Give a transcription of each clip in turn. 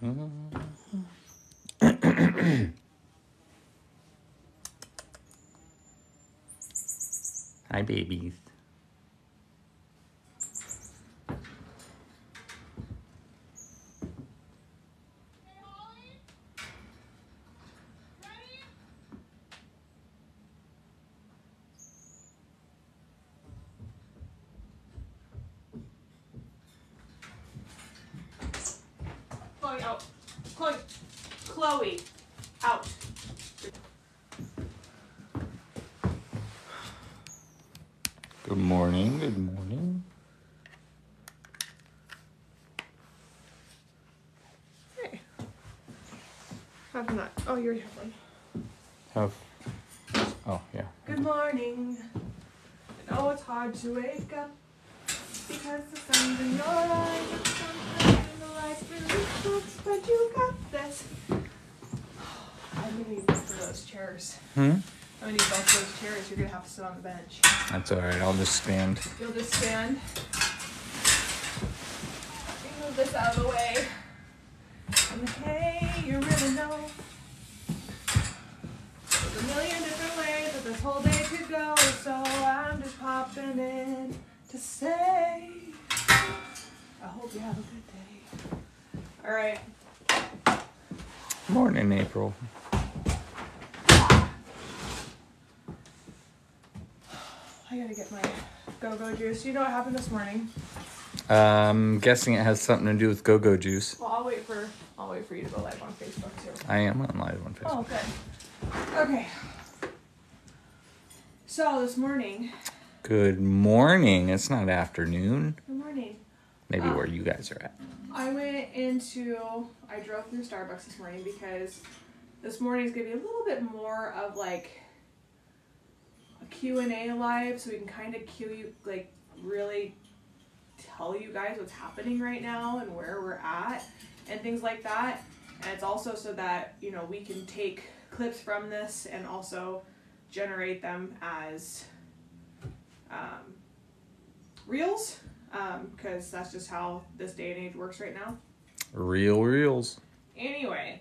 Hi, babies. Chloe, out. Chloe, out. Good morning. Good morning. Hey. Have not. Oh, you already have one. Oh, yeah. Good morning. I know it's hard to wake up because the sun's in your eyes and sometimes in the lights really close, but you got this. I'm gonna need both of those chairs. I'm gonna need both of those chairs. You're gonna have to sit on the bench. That's all right. I'll just stand. You'll just stand. Move this out of the way. And hey, you really know there's a million different ways that this whole day could go, so I'm just popping in to say I hope you have a good day. All right. Morning, April. I gotta get my go-go juice. You know what happened this morning? I'm guessing it has something to do with go-go juice. Well, I'll wait for you to go live on Facebook too. I am on live on Facebook. Oh, good. Okay. So this morning. Good morning. It's not afternoon. Good morning. Maybe where you guys are at. I drove through Starbucks this morning because this morning is going to be a little bit more of like a Q&A live, so we can kind of really tell you guys what's happening right now and where we're at and things like that. And it's also so that, you know, we can take clips from this and also generate them as reels, because that's just how this day and age works right now. Reels. Anyway,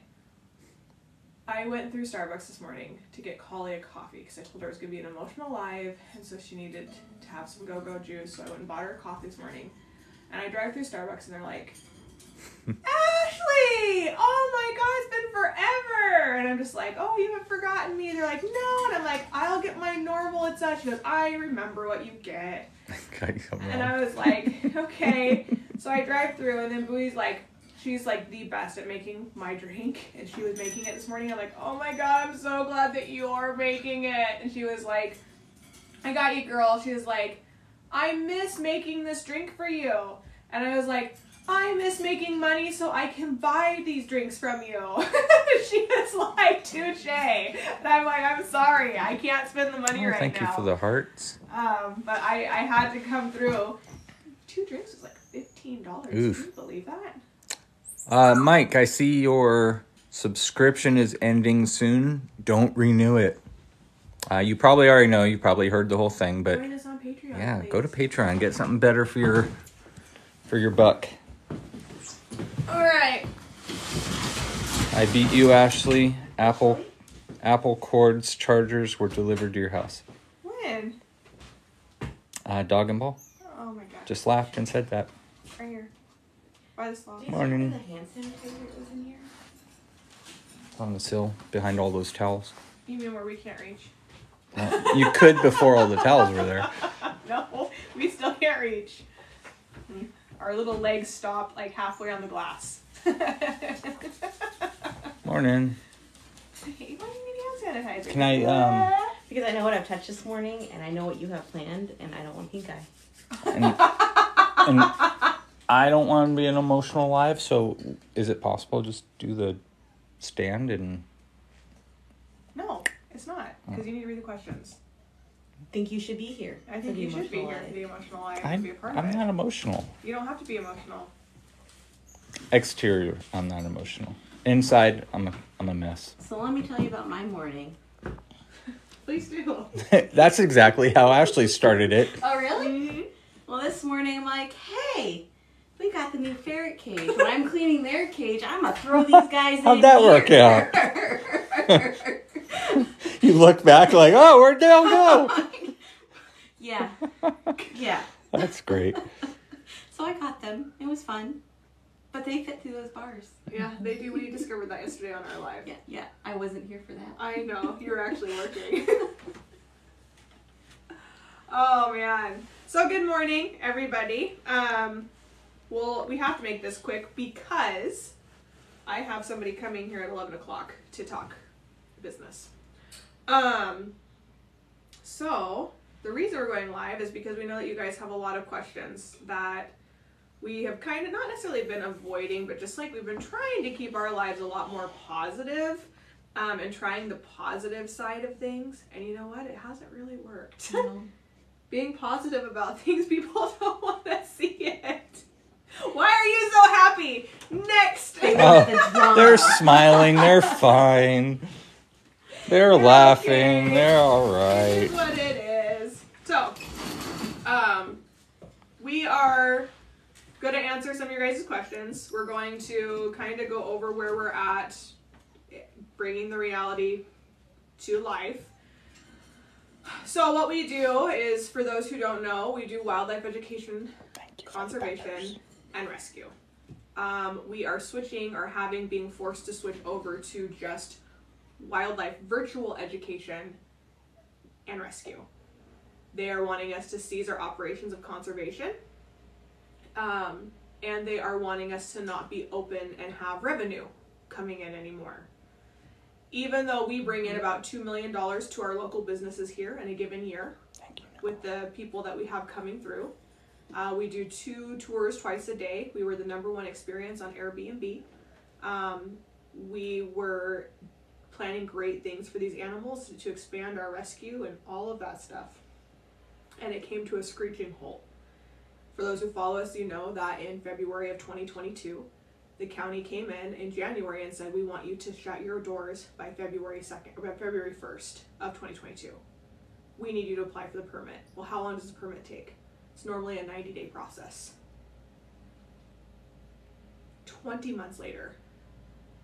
I went through Starbucks this morning to get Collie a coffee because I told her it was going to be an emotional live, and so she needed to have some go-go juice, so I went and bought her a coffee this morning. And I drive through Starbucks and they're like, Ashley! Oh my god, it's been forever! And I'm just like, oh, you haven't forgotten me? They're like, no. And I'm like, I'll get my normal and such. She goes, I remember what you get. And I was like, okay. So I drive through, and then Booey's like, she's like the best at making my drink, and she was making it this morning. I'm like, oh my god, I'm so glad that you are making it. And she was like, I got you, girl. She was like, I miss making this drink for you. And I was like, I miss making money so I can buy these drinks from you. She was like, touche. And I'm like, I'm sorry, I can't spend the money right now. Thank you for the hearts. But I had to come through. 2 drinks was like $15. Oof. Can you believe that? Mike, I see your subscription is ending soon. Don't renew it. You probably already know. You probably heard the whole thing, but join us on Patreon, yeah, please. go to Patreon. Get something better for your buck. All right. I beat you, Ashley. Apple cords chargers were delivered to your house. When? Dog and ball. Oh my god. Just laughed and said that. Right here. By the sloth. Morning. The hand sanitizer was in here. On the sill behind all those towels. You mean where we can't reach? You could before all the towels were there. No, we still can't reach. Our little legs stop like halfway on the glass. Morning. Hey, why do you need hand sanitizer? Can I Because I know what I've touched this morning, and I know what you have planned, and I don't want pink eye. and I don't want to be an emotional live, so is it possible just do the stand and... No, it's not. Because you need to read the questions. I think you should be here. I think you should be here for the emotional life and be a part of I'm it. not emotional. You don't have to be emotional. Exterior, I'm not emotional. Inside, I'm a mess. So let me tell you about my morning. Please do. That's exactly how Ashley started it. Oh, really? Mm-hmm. Well, this morning I'm like, hey, We got the new ferret cage. When I'm cleaning their cage, I'm going to throw these guys in How'd that work out? You look back like, oh, where'd they all go? Yeah. Yeah. That's great. So I got them. It was fun. But they fit through those bars. Yeah, they do. We discovered that yesterday on our live. Yeah. I wasn't here for that. I know. You were actually working. Oh, man. So good morning, everybody. Well, we have to make this quick because I have somebody coming here at 11 o'clock to talk business. So the reason we're going live is because we know that you guys have a lot of questions that we have kind of not necessarily been avoiding, but just like we've been trying to keep our lives a lot more positive, and trying the positive side of things. And you know what? It hasn't really worked. No. Being positive about things, people don't want to see it. Why are you so happy? Next. Oh, they're smiling. They're fine. They're laughing. Okay. They're all right. It is what it is. So, we are going to answer some of your guys' questions. We're going to kind of go over where we're at, bringing the reality to life. So what we do is, for those who don't know, we do wildlife education, conservation, and rescue. We are switching, or being forced to switch over to just wildlife virtual education and rescue. They are wanting us to cease our operations of conservation, and they are wanting us to not be open and have revenue coming in anymore. Even though we bring in about $2 million to our local businesses here in a given year with the people that we have coming through. We do 2 tours twice a day. We were the #1 experience on Airbnb. We were planning great things for these animals to expand our rescue and all of that stuff. And it came to a screeching halt. For those who follow us, you know that in February of 2022, the county came in January and said, we want you to shut your doors by February 1st of 2022. We need you to apply for the permit. Well, how long does the permit take? It's normally a 90-day process. 20 months later,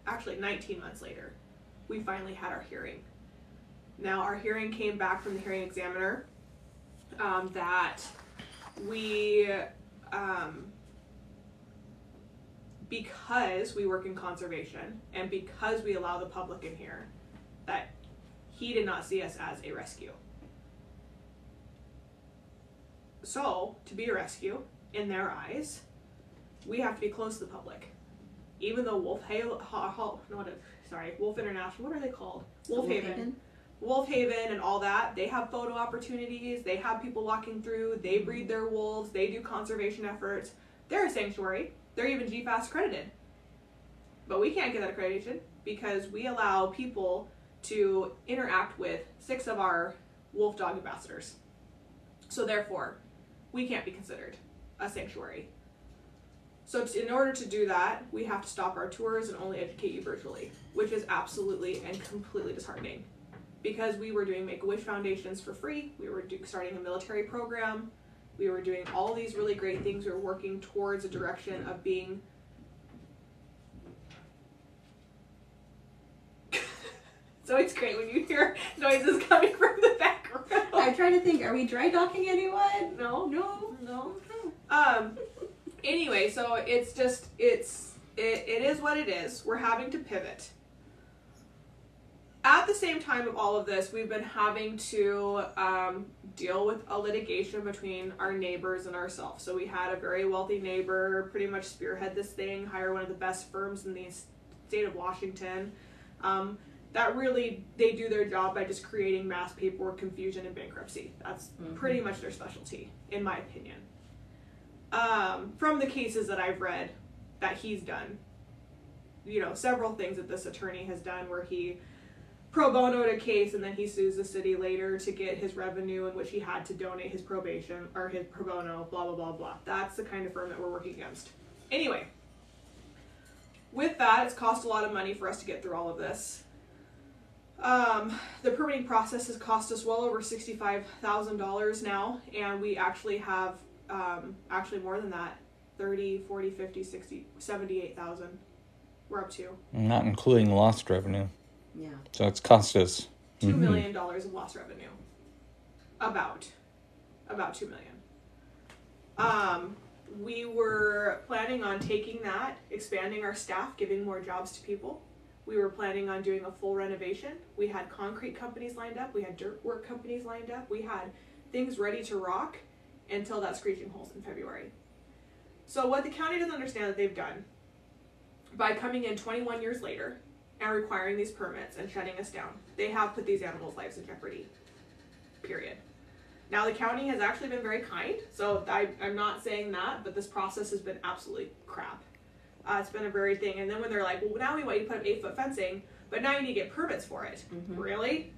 actually 19 months later, we finally had our hearing. Now, our hearing came back from the hearing examiner that we, because we work in conservation and because we allow the public in here, that he did not see us as a rescue. So, to be a rescue, in their eyes, we have to be close to the public. Even though Wolf International, what are they called? Wolf Haven and all that, they have photo opportunities, they have people walking through, they breed their wolves, they do conservation efforts. They're a sanctuary. They're even GFAS accredited. But we can't get that accreditation because we allow people to interact with 6 of our wolf dog ambassadors. So therefore, we can't be considered a sanctuary. So in order to do that, we have to stop our tours and only educate you virtually, which is absolutely and completely disheartening. Because we were doing Make-A-Wish Foundations for free, we were starting a military program, we were doing all these really great things. We were working towards a direction of being... So it's great when you hear noises coming from the background. I'm trying to think, are we dry docking anyone? No. Anyway, so it's just, it is what it is. We're having to pivot. At the same time of all of this, we've been having to deal with a litigation between our neighbors and ourselves. So we had a very wealthy neighbor pretty much spearhead this thing, hire one of the best firms in the state of Washington. That really, they do their job by just creating mass paperwork confusion and bankruptcy. That's pretty much their specialty, in my opinion. From the cases that I've read that he's done, you know, several things that this attorney has done where he pro bonoed a case and then he sues the city later to get his revenue in which he had to donate his probation or his pro bono, blah, blah, blah, blah. That's the kind of firm that we're working against. Anyway, with that, it's cost a lot of money for us to get through all of this. The permitting process has cost us well over $65,000 now, and we actually have, actually more than that, 30, 40, 50, 60, 78,000 we're up to. Not including lost revenue. Yeah. So it's cost us $2 million of lost revenue. About $2 million. We were planning on taking that, expanding our staff, giving more jobs to people. We were planning on doing a full renovation. We had concrete companies lined up. We had dirt work companies lined up. We had things ready to rock until that screeching halt in February. So what the county doesn't understand that they've done by coming in 21 years later and requiring these permits and shutting us down, they have put these animals' lives in jeopardy. Period. Now the county has actually been very kind, so I'm not saying that, but this process has been absolutely crap. It's been a very thing, and then when they're like, well, now we want you to put up 8-foot fencing, but now you need to get permits for it. Mm-hmm. Really?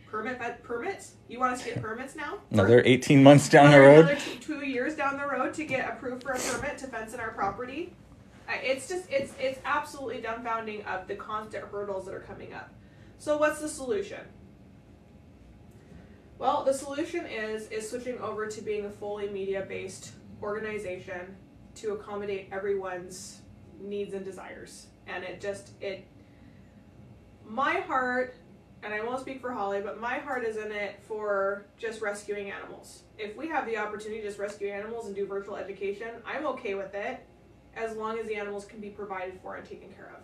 Permits? You want us to get permits now? Another 18 months down the road? Another 2 years down the road to get approved for a permit to fence in our property? It's absolutely dumbfounding of the constant hurdles that are coming up. So what's the solution? Well, the solution is switching over to being a fully media-based organization to accommodate everyone's needs and desires. And my heart, and I won't speak for Holly, but my heart is in it for just rescuing animals. If we have the opportunity to just rescue animals and do virtual education, I'm okay with it, as long as the animals can be provided for and taken care of.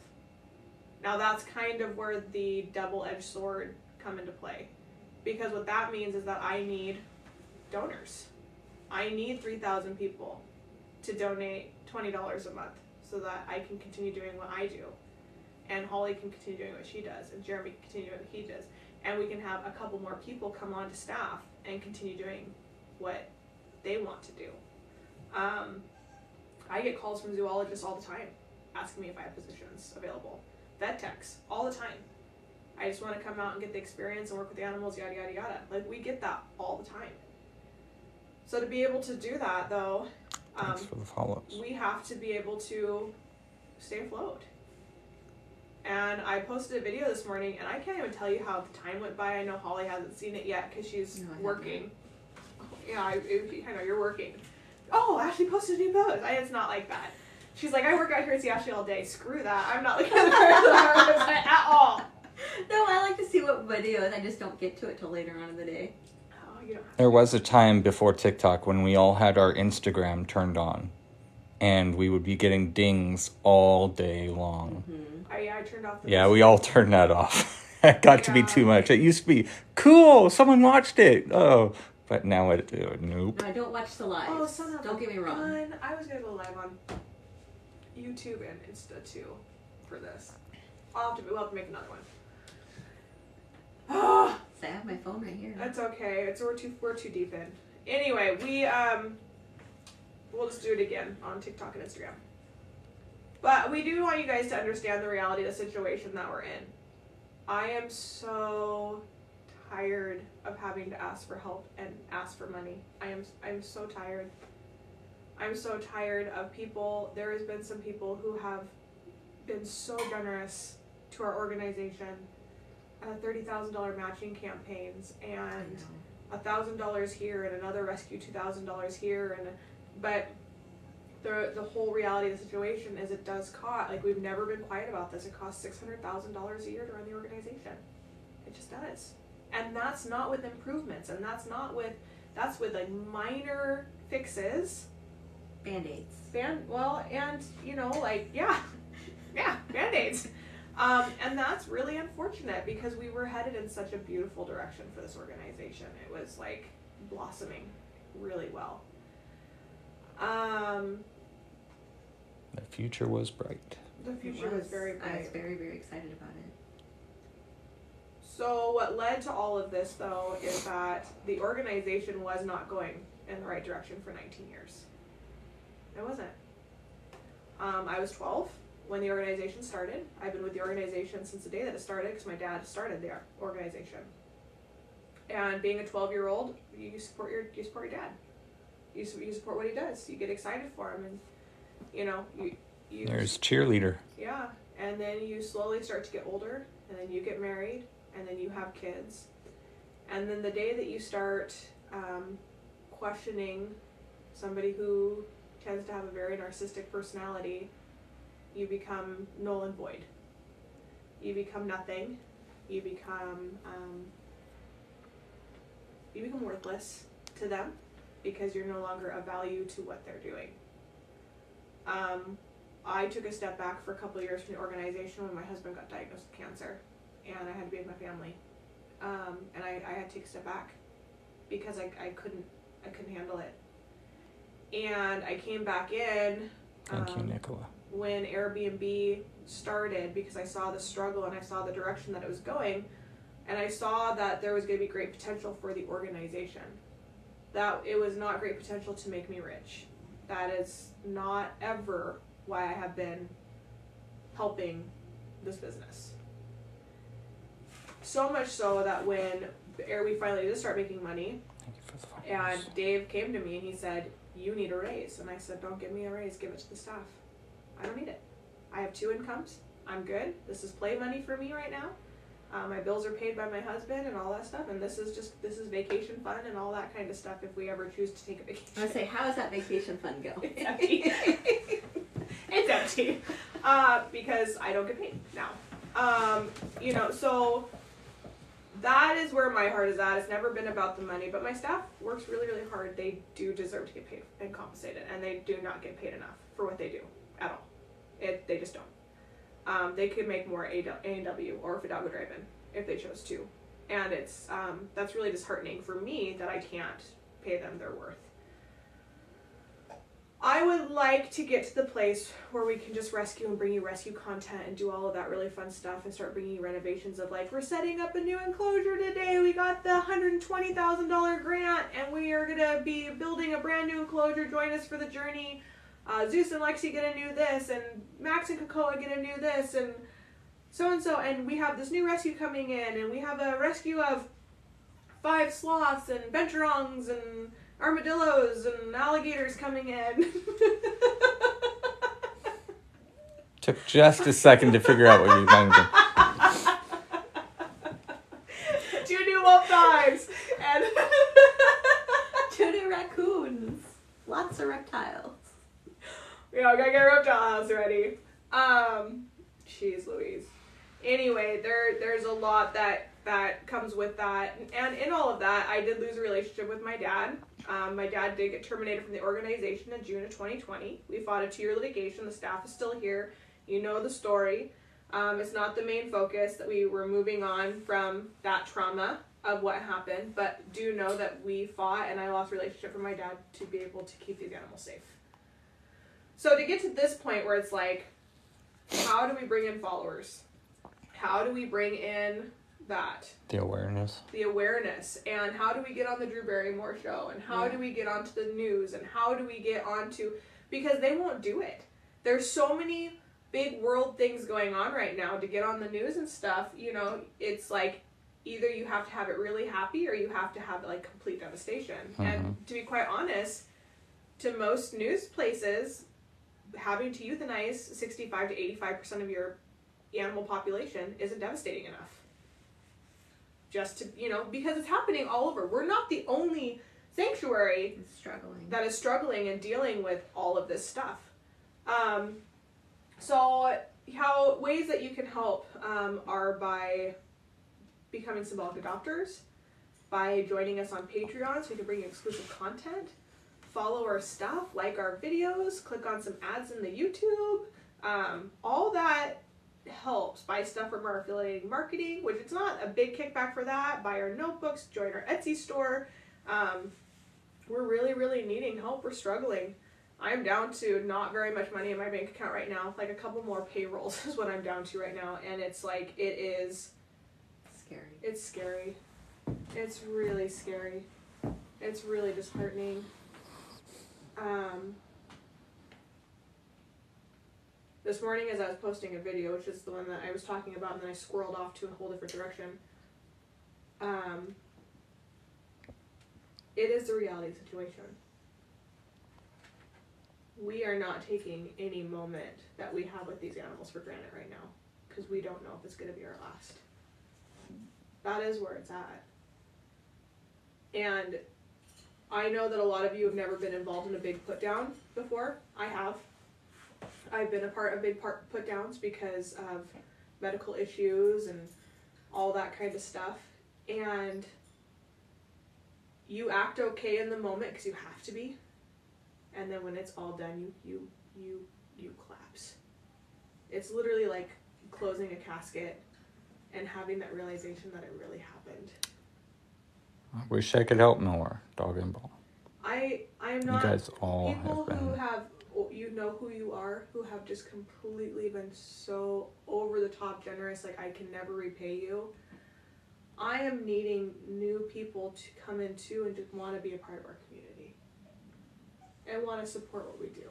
Now that's kind of where the double-edged sword come into play. Because what that means is that I need donors. I need 3,000 people to donate $20 a month so that I can continue doing what I do. And Holly can continue doing what she does. And Jeremy can continue doing what he does. And we can have a couple more people come on to staff and continue doing what they want to do. I get calls from zoologists all the time asking me if I have positions available. Vet techs, all the time. I just want to come out and get the experience and work with the animals, yada, yada, yada. Like, we get that all the time. So to be able to do that, though, thanks for the follow-ups. We have to be able to stay afloat. And I posted a video this morning, and I can't even tell you how the time went by. I know Holly hasn't seen it yet because she's working. Yeah, I know, you're working. Oh, Ashley posted a new post. It's not like that. She's like, I work out here at Ashley all day. Screw that. I'm not looking at the at all. No, I like to see what videos. I just don't get to it till later on in the day. Oh, you don't have There was a time before TikTok when we all had our Instagram turned on, and we would be getting dings all day long. Mm-hmm. I turned off the we all turned that off. It got to be too much. It used to be cool. Someone watched it. Oh, but now nope. No, I don't watch the lives. Oh, son of don't get me wrong. I was gonna go live on YouTube and Insta too for this. We'll have to make another one. I have my phone right here. That's okay. We're too deep in. Anyway, we'll just do it again on TikTok and Instagram. But we do want you guys to understand the reality of the situation that we're in. I am so tired of having to ask for help and ask for money. I'm so tired. I'm so tired of people. There has been some people who have been so generous to our organization. $30,000 matching campaigns and $1,000 here and another rescue $2,000 here, but the whole reality of the situation is it does cost, like, we've never been quiet about this, it costs $600,000 a year to run the organization. It just does. And that's not with improvements, and that's with like minor fixes. Band-aids. Band-aids. And that's really unfortunate because we were headed in such a beautiful direction for this organization. It was like blossoming really well. The future was bright. The future was very bright. I was very, very excited about it. So what led to all of this, though, is that the organization was not going in the right direction for 19 years. It wasn't. I was 12 when the organization started. I've been with the organization since the day that it started because my dad started the organization. And being a 12-year-old, you support your dad. You support what he does. You get excited for him, and you there's cheerleader. Yeah, and then you slowly start to get older, and then you get married, and then you have kids, and then the day that you start questioning somebody who tends to have a very narcissistic personality, you become null and void. You become nothing. You become worthless to them because you're no longer of value to what they're doing. I took a step back for a couple of years from the organization when my husband got diagnosed with cancer, and I had to be with my family. And I had to take a step back because I couldn't handle it. And I came back in. Thank you, Nicola. When Airbnb started, because I saw the struggle and I saw the direction that it was going, and I saw that there was going to be great potential for the organization. That it was not great potential to make me rich. That is not ever why I have been helping this business. So much so that when we finally did start making money, and Dave came to me and he said, "You need a raise." And I said, "Don't give me a raise, give it to the staff. I don't need it. I have 2 incomes. I'm good. This is play money for me right now. My bills are paid by my husband and all that stuff, and this is vacation fun and all that kind of stuff if we ever choose to take a vacation." I would say, how does that vacation fund go? It's empty. It's empty. Because I don't get paid now. So that is where my heart is at. It's never been about the money, but my staff works really, really hard. They do deserve to get paid and compensated, and they do not get paid enough for what they do at all. They just don't. They could make more A&W or Fidalgo Drive-In if they chose to, and it's that's really disheartening for me that I can't pay them their worth. I would like to get to the place where we can just rescue and bring you rescue content and do all of that really fun stuff and start bringing you renovations of like, we're setting up a new enclosure today. We got the $120,000 grant and we are going to be building a brand new enclosure. Join us for the journey. Zeus and Lexi get a new this, and Max and Cocoa get a new this, and so, and we have this new rescue coming in, and we have a rescue of 5 sloths and bencherons and armadillos and alligators coming in. Took just a second to figure out what you meant. 2 new wolf dogs and 2 new raccoons. Lots of reptiles. Yeah, I gotta get a reptile house ready. Jeez Louise. Anyway, there's a lot that comes with that, and in all of that, I did lose a relationship with my dad. My dad did get terminated from the organization in June of 2020. We fought a 2-year litigation. The staff is still here. You know the story. It's not the main focus that we were moving on from that trauma of what happened, but do know that we fought, and I lost a relationship from my dad to be able to keep these animals safe. So to get to this point where it's like, how do we bring in followers? How do we bring in that? The awareness. And how do we get on the Drew Barrymore show? And how do we get onto the news? And how do we get onto... Because they won't do it. There's so many big world things going on right now to get on the news and stuff. You know, it's like either you have to have it really happy or you have to have like complete devastation. Mm-hmm. And to be quite honest, to most news places, having to euthanize 65 to 85% of your animal population isn't devastating enough. Just to, because it's happening all over. We're not the only sanctuary that is struggling and dealing with all of this stuff. So ways that you can help are by becoming symbolic adopters, by joining us on Patreon so we can bring you exclusive content, follow our stuff, like our videos, click on some ads in the YouTube. All that helps. Buy stuff from our affiliated marketing, which it's not a big kickback for that. Buy our notebooks, join our Etsy store. We're really, really needing help. We're struggling. I'm down to not very much money in my bank account right now. Like a couple more payrolls is what I'm down to right now. And it's like, it is scary. It's scary. It's really scary. It's really disheartening. This morning as I was posting a video, which is the one that I was talking about, and then I squirreled off to a whole different direction. It is the reality situation. We are not taking any moment that we have with these animals for granted right now, because we don't know if it's going to be our last. That is where it's at. And I know that a lot of you have never been involved in a big put down before. I have. I've been a part of big put downs because of medical issues and all that kind of stuff. And you act okay in the moment because you have to be. And then when it's all done, you collapse. It's literally like closing a casket and having that realization that it really happened. I wish I could help more, Dog and Ball. I'm not. You guys all people have been. who have, you know who you are, who have just completely been so over the top generous, like I can never repay you. I am needing new people to come in too and just want to be a part of our community and want to support what we do.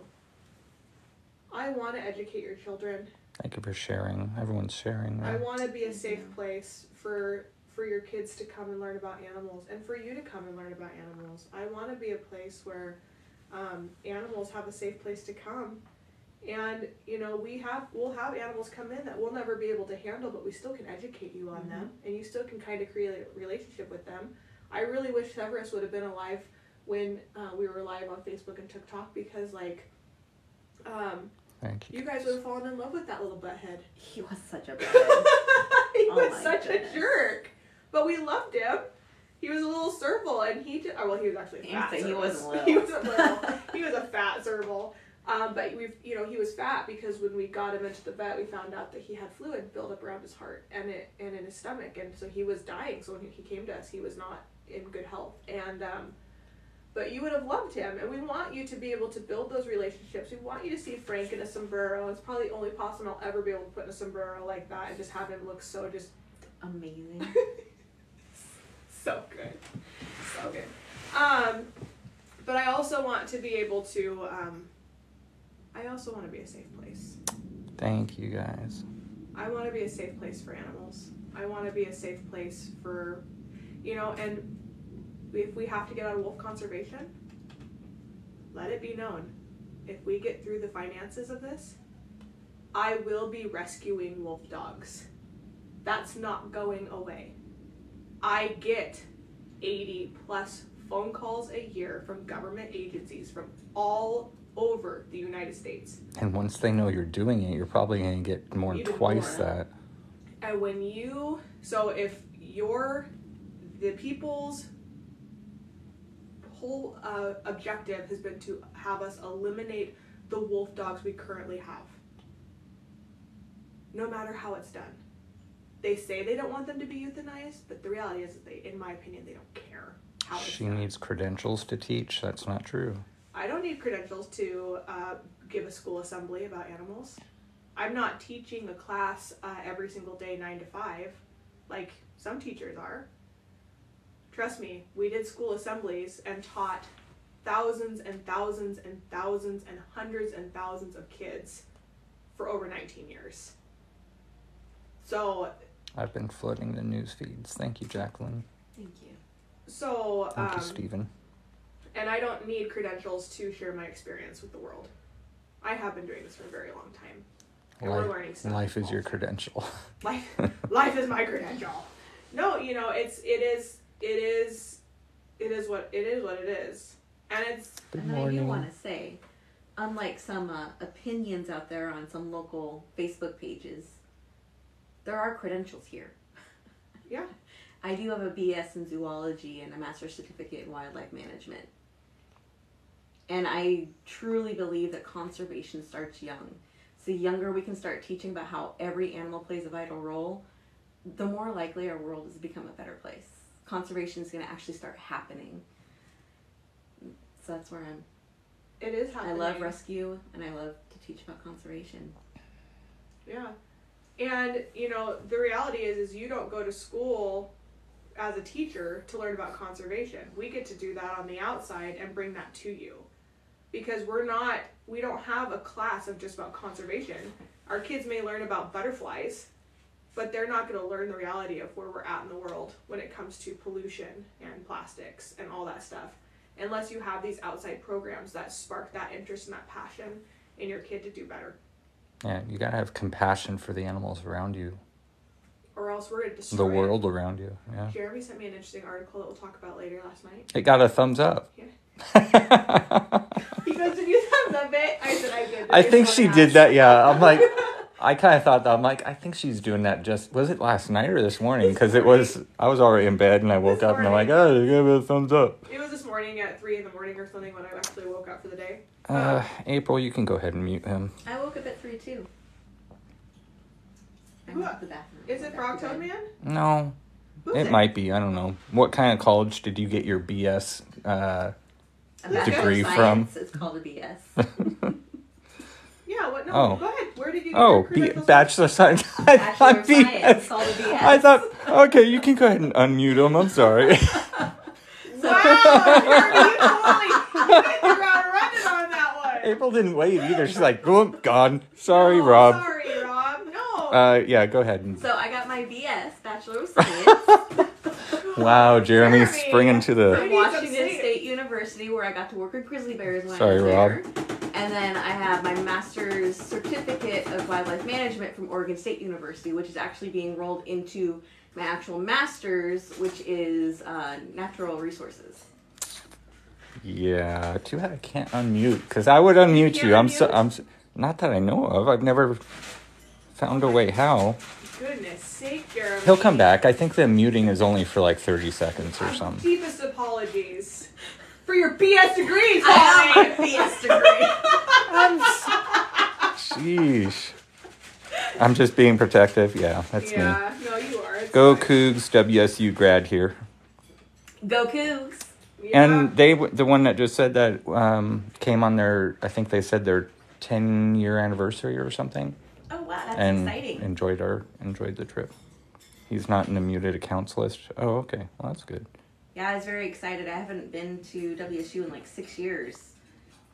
I want to educate your children. Thank you for sharing. Everyone's sharing. I want to be a safe place for your kids to come and learn about animals and for you to come and learn about animals. I want to be a place where animals have a safe place to come. And, you know, we'll have animals come in that we'll never be able to handle, but we still can educate you on them, and you still can kind of create a relationship with them. I really wish Severus would have been alive when we were live on Facebook and TikTok, because, like, thank you. You guys would have fallen in love with that little butthead. He was such a butthead. He was such a jerk. But we loved him. He was a little serval, and he was actually a fat serval. He wasn't little. He wasn't little. He was a fat serval. But he was fat because when we got him into the vet, we found out that he had fluid build up around his heart and in his stomach, and so he was dying. So when he came to us, he was not in good health. And but you would have loved him, and we want you to be able to build those relationships. We want you to see Frank in a sombrero. It's probably the only possum I'll ever be able to put in a sombrero like that and just have him look so just amazing. So good. So good. But I also want to be able to, I also want to be a safe place. Thank you, guys. I want to be a safe place for animals. I want to be a safe place for, and if we have to get out of wolf conservation, let it be known. If we get through the finances of this, I will be rescuing wolf dogs. That's not going away. I get 80 plus phone calls a year from government agencies from all over the United States. And once they know you're doing it, you're probably going to get more than twice that. And if the people's whole objective has been to have us eliminate the wolf dogs we currently have, no matter how it's done. They say they don't want them to be euthanized, but the reality is that in my opinion, they don't care how it's done. She needs credentials to teach. That's not true. I don't need credentials to give a school assembly about animals. I'm not teaching a class every single day 9 to 5 like some teachers are. Trust me, we did school assemblies and taught thousands and thousands and thousands and hundreds and thousands of kids for over 19 years. So I've been flooding the news feeds. Thank you, Jacqueline. Thank you. So thank you, Stephen. And I don't need credentials to share my experience with the world. I have been doing this for a very long time. And we're learning stuff. Life is your credential. Life is my credential. No, it is what it is. And it's and I do want to say, unlike some opinions out there on some local Facebook pages, there are credentials here. Yeah. I do have a BS in zoology and a master's certificate in wildlife management. And I truly believe that conservation starts young. So the younger we can start teaching about how every animal plays a vital role, the more likely our world is to become a better place. Conservation is going to actually start happening. So that's where I'm. It is happening. I love rescue, and I love to teach about conservation. Yeah. And, the reality is you don't go to school as a teacher to learn about conservation. We get to do that on the outside and bring that to you. Because we don't have a class of just about conservation. Our kids may learn about butterflies, but they're not going to learn the reality of where we're at in the world when it comes to pollution and plastics and all that stuff. Unless you have these outside programs that spark that interest and that passion in your kid to do better. Yeah, you got to have compassion for the animals around you. or else we're going to destroy the world around you. Yeah. Jeremy sent me an interesting article that we'll talk about later last night. It got a thumbs up. Yeah. He goes, did you thumbs up it? I said, I did. I think she did that, yeah. I'm like, I kind of thought that. I'm like, I think she's doing that was it last night or this morning? Because I was already in bed and I woke up and I'm like, oh, give it a thumbs up. It was this morning at 3 a.m. or something when I actually woke up for the day. April, you can go ahead and mute him. I woke up at 3 too. I went to the bathroom. Is it Frog Toad Man? No. It might be. I don't know. What kind of college did you get your BS degree from? It's called a BS. Yeah, what? No, oh. Go ahead. Where did you get your Bachelor Science. Bachelor of Science, called a BS. I thought, okay, you can go ahead and unmute him. I'm sorry. Wow, you hit the ground running on that one. April didn't wait either. She's like, oh, gone. Sorry, Rob. Sorry, Rob. No. Yeah, go ahead. So I got my BS, Bachelor of Science. Wow, Jeremy's springing to the... From Washington State University, where I got to work with grizzly bears when I was Rob. there. And then I have my master's certificate of wildlife management from Oregon State University, which is actually being rolled into my actual master's, which is natural resources. Yeah, too bad I can't unmute, because I would unmute you. I'm not that I know of. I've never found a way how. Goodness sake, Jeremy. He'll come back. I think the muting is only for like 30 seconds or something. Deepest apologies for your BS degree. I have my BS degree. Sheesh. I'm just being protective. Yeah, that's me. Yeah, no, you are. It's Go fine. Cougs, WSU grad here. Go Cougs. Yeah. And the one that just said that came on their, I think they said their 10-year anniversary or something. Oh wow, that's and exciting. enjoyed the trip. He's not in the muted accounts list. Oh, okay. Well, that's good. Yeah, I was very excited. I haven't been to WSU in like 6 years.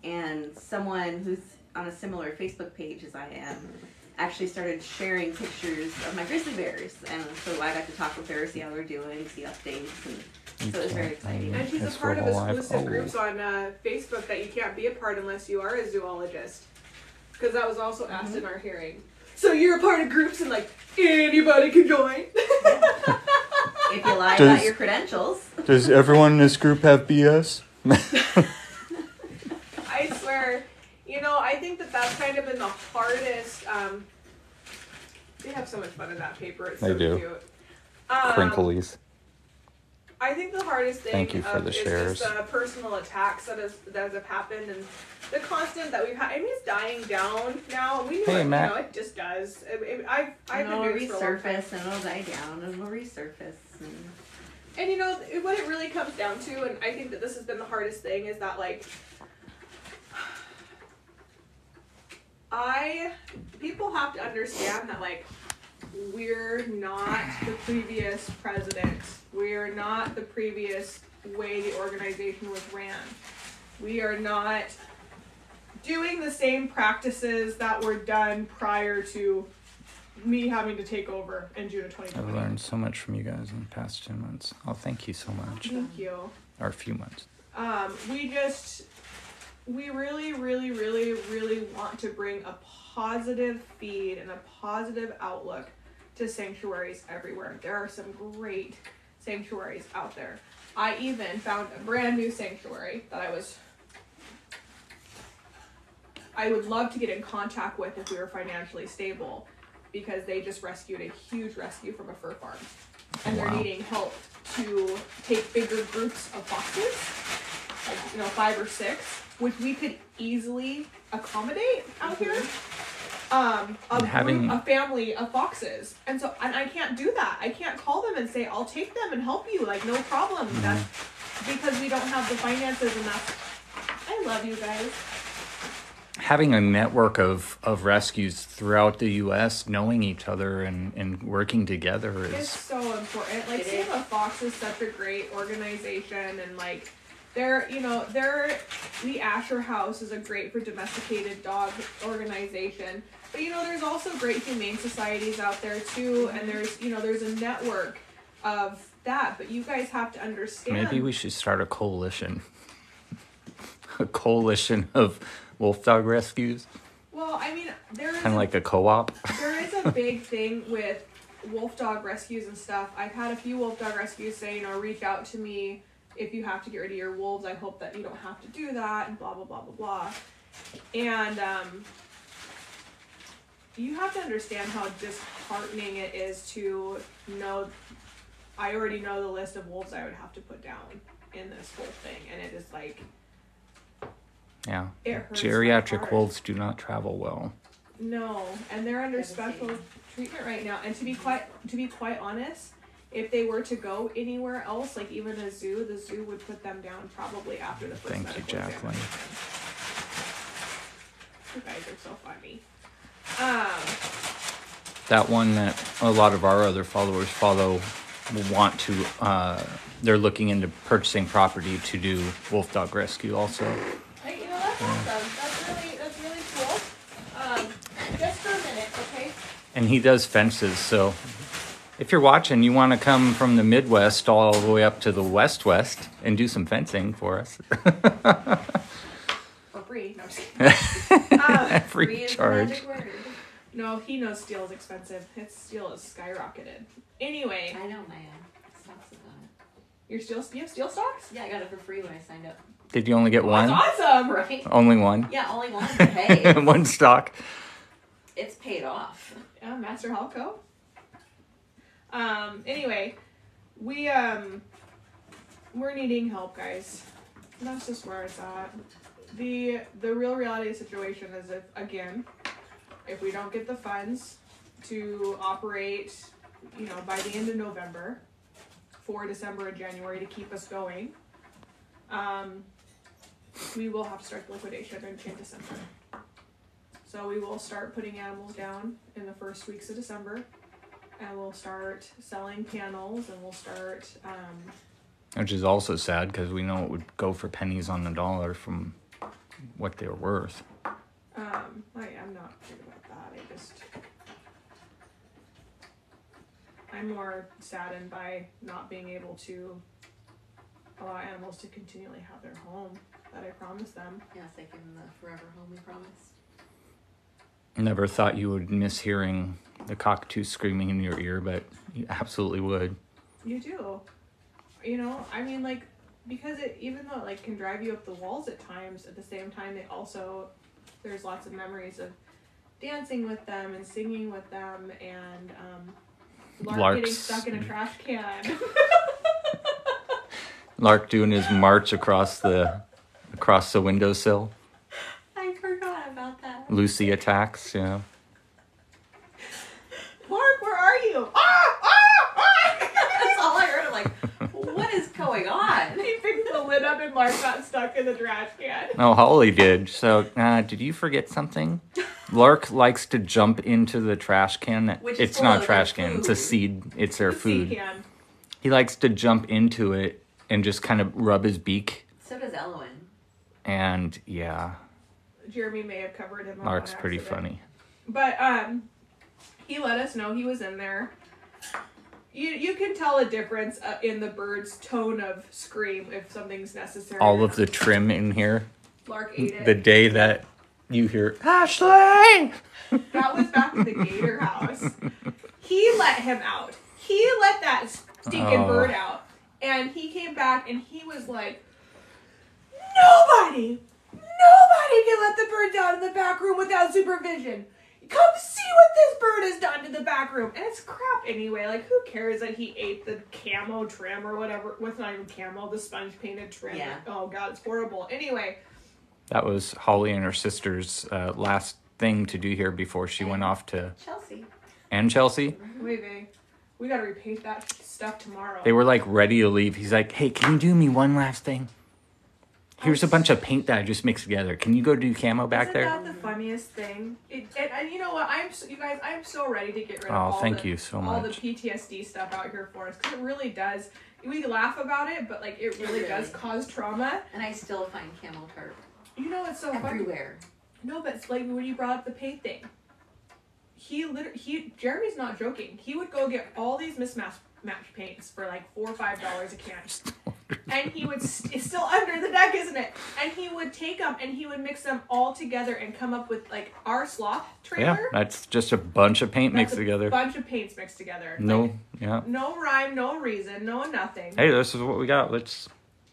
And someone who's on a similar Facebook page as I am actually started sharing pictures of my grizzly bears. And so I got to talk with her, see how they're doing, see updates. And so it was very exciting. And she's a part of exclusive groups on Facebook that you can't be a part unless you are a zoologist. Because that was also asked in our hearing. So you're a part of groups and like anybody can join. If you lie about your credentials. Does everyone in this group have BS? I swear, I think that's kind of been the hardest. They have so much fun in that paper. It's so cute. Crinklies. I think the hardest thing Thank you for the shares. is just personal attacks that have happened and the constant that we've had. I mean, it's dying down now. We knew it just does. I've been doing this for a long time. Resurface and it'll die down and it'll resurface. And what it really comes down to, and I think that this has been the hardest thing, is that people have to understand that we're not the previous president. We're not the previous way the organization was ran. We are not doing the same practices that were done prior to me having to take over in June of 2020. I've learned so much from you guys in the past 2 months. Oh, thank you so much. Thank you. Or a few months. We really, really, really, really want to bring a positive feed and a positive outlook to sanctuaries everywhere. There are some great sanctuaries out there. I even found a brand new sanctuary that I would love to get in contact with if we were financially stable, because they just rescued a huge rescue from a fur farm. And they're needing help to take bigger groups of foxes, 5 or 6, which we could easily accommodate out here. A family of foxes. And I can't do that. I can't call them and say, I'll take them and help you. No problem. Mm-hmm. That's because we don't have the finances, and I love you guys. Having a network of rescues throughout the U.S., knowing each other and working together is... It's so important. Save a Fox is such a great organization, and the Asher House is a great for domesticated dog organization. But there's also great humane societies out there too, and there's a network of that. But you guys have to understand. Maybe we should start a coalition. A coalition of wolf dog rescues. Well, I mean, there is kind of like a co-op. There is a big thing with wolf dog rescues and stuff, I've had a few wolf dog rescues say, you know, reach out to me if you have to get rid of your wolves. I hope that you don't have to do that, and blah, blah, blah, blah, blah. And you have to understand how disheartening it is to know, I already know the list of wolves I would have to put down in this whole thing, and it is like, yeah, it hurts geriatric wolves do not travel well. No, and they're under special treatment right now. And to be quite honest, if they were to go anywhere else, like even a zoo, the zoo would put them down probably after the first Thank you, Jacqueline. You guys are so funny. That one that a lot of our other followers follow will want to, they're looking into purchasing property to do wolf dog rescue also. Hey, you know, that's awesome. That's really cool. Just for a minute, okay? And he does fences, so if you're watching, you want to come from the Midwest all the way up to the West and do some fencing for us. For free. No, I'm just kidding. Free charge. No, he knows steel is expensive. Steel is skyrocketed. Anyway. I know my stocks have done it. You have steel stocks? Yeah, I got it for free when I signed up. Did you only get one? That's awesome! Right? Only one? Yeah, only one to pay. One stock. It's paid off. Yeah, Master Halco. Anyway, we're needing help, guys. And that's just where it's at. The real reality of the situation is if we don't get the funds to operate, you know, by the end of November for December and January to keep us going, we will have to start the liquidation in December. So we will start putting animals down in the first weeks of December, and we'll start selling panels, and we'll start... Which is also sad because we know it would go for pennies on the dollar from what they're worth. I'm not worried about that. I'm more saddened by not being able to allow animals to continually have their home that I promised them. Yeah, it's like in the forever home we promised. Never thought you would miss hearing the cockatoo screaming in your ear, but you absolutely would. You do. You know, I mean, like, because even though it, like, can drive you up the walls at times, at the same time, there's lots of memories of dancing with them and singing with them and Lark getting stuck in a trash can. Lark doing his march across the windowsill. I forgot about that. Lucy attacks, you know. Lark, where are you? That's all I heard. I'm like, what is going on? He picked the lid up and Lark got stuck in the trash can. Oh, Holly did. So, did you forget something? Lark likes to jump into the trash can. It's not a trash can. It's a seed. It's their food. Seed can. He likes to jump into it and just kind of rub his beak. So does Elwin. And, yeah. Jeremy may have covered him. Lark's pretty funny. But, he let us know he was in there. You can tell a difference in the bird's tone of scream if something's necessary. All of the trim in here. Lark ate it. The day that you hear, Ashley! That was back at the Gator house. He let him out. He let that stinking bird out. And he came back and he was like, Nobody can let the birds out in the back room without supervision. Come see what this bird has done to the back room. And it's crap anyway. Like, who cares that he ate the camo trim or whatever? What's not even camo, the sponge painted trim. Yeah. Oh, God, it's horrible. Anyway. That was Holly and her sister's last thing to do here before she went off to... Chelsea. And Chelsea? Wait. We got to repaint that stuff tomorrow. They were, like, ready to leave. He's like, hey, can you do me one last thing? Here's a bunch of paint that I just mixed together. Can you go do camo back there? Isn't that the funniest thing? And you know what? I'm so ready to get rid of all you so much. All the PTSD stuff out here for us. Because it really does. We laugh about it, but, like, it really does cause trauma. And I still find camel tarp. You know what's so everywhere. No, but it's like when you brought up the paint thing. Jeremy's not joking. He would go get all these mismatched paints for like $4 or $5 a can. And he would, it's still under the deck, isn't it? And he would take them and he would mix them all together and come up with like our sloth trailer. Yeah, that's just a bunch of paint mixed together. A bunch of paints mixed together. No, like, yeah. No rhyme, no reason, no nothing. Hey, this is what we got. Let's...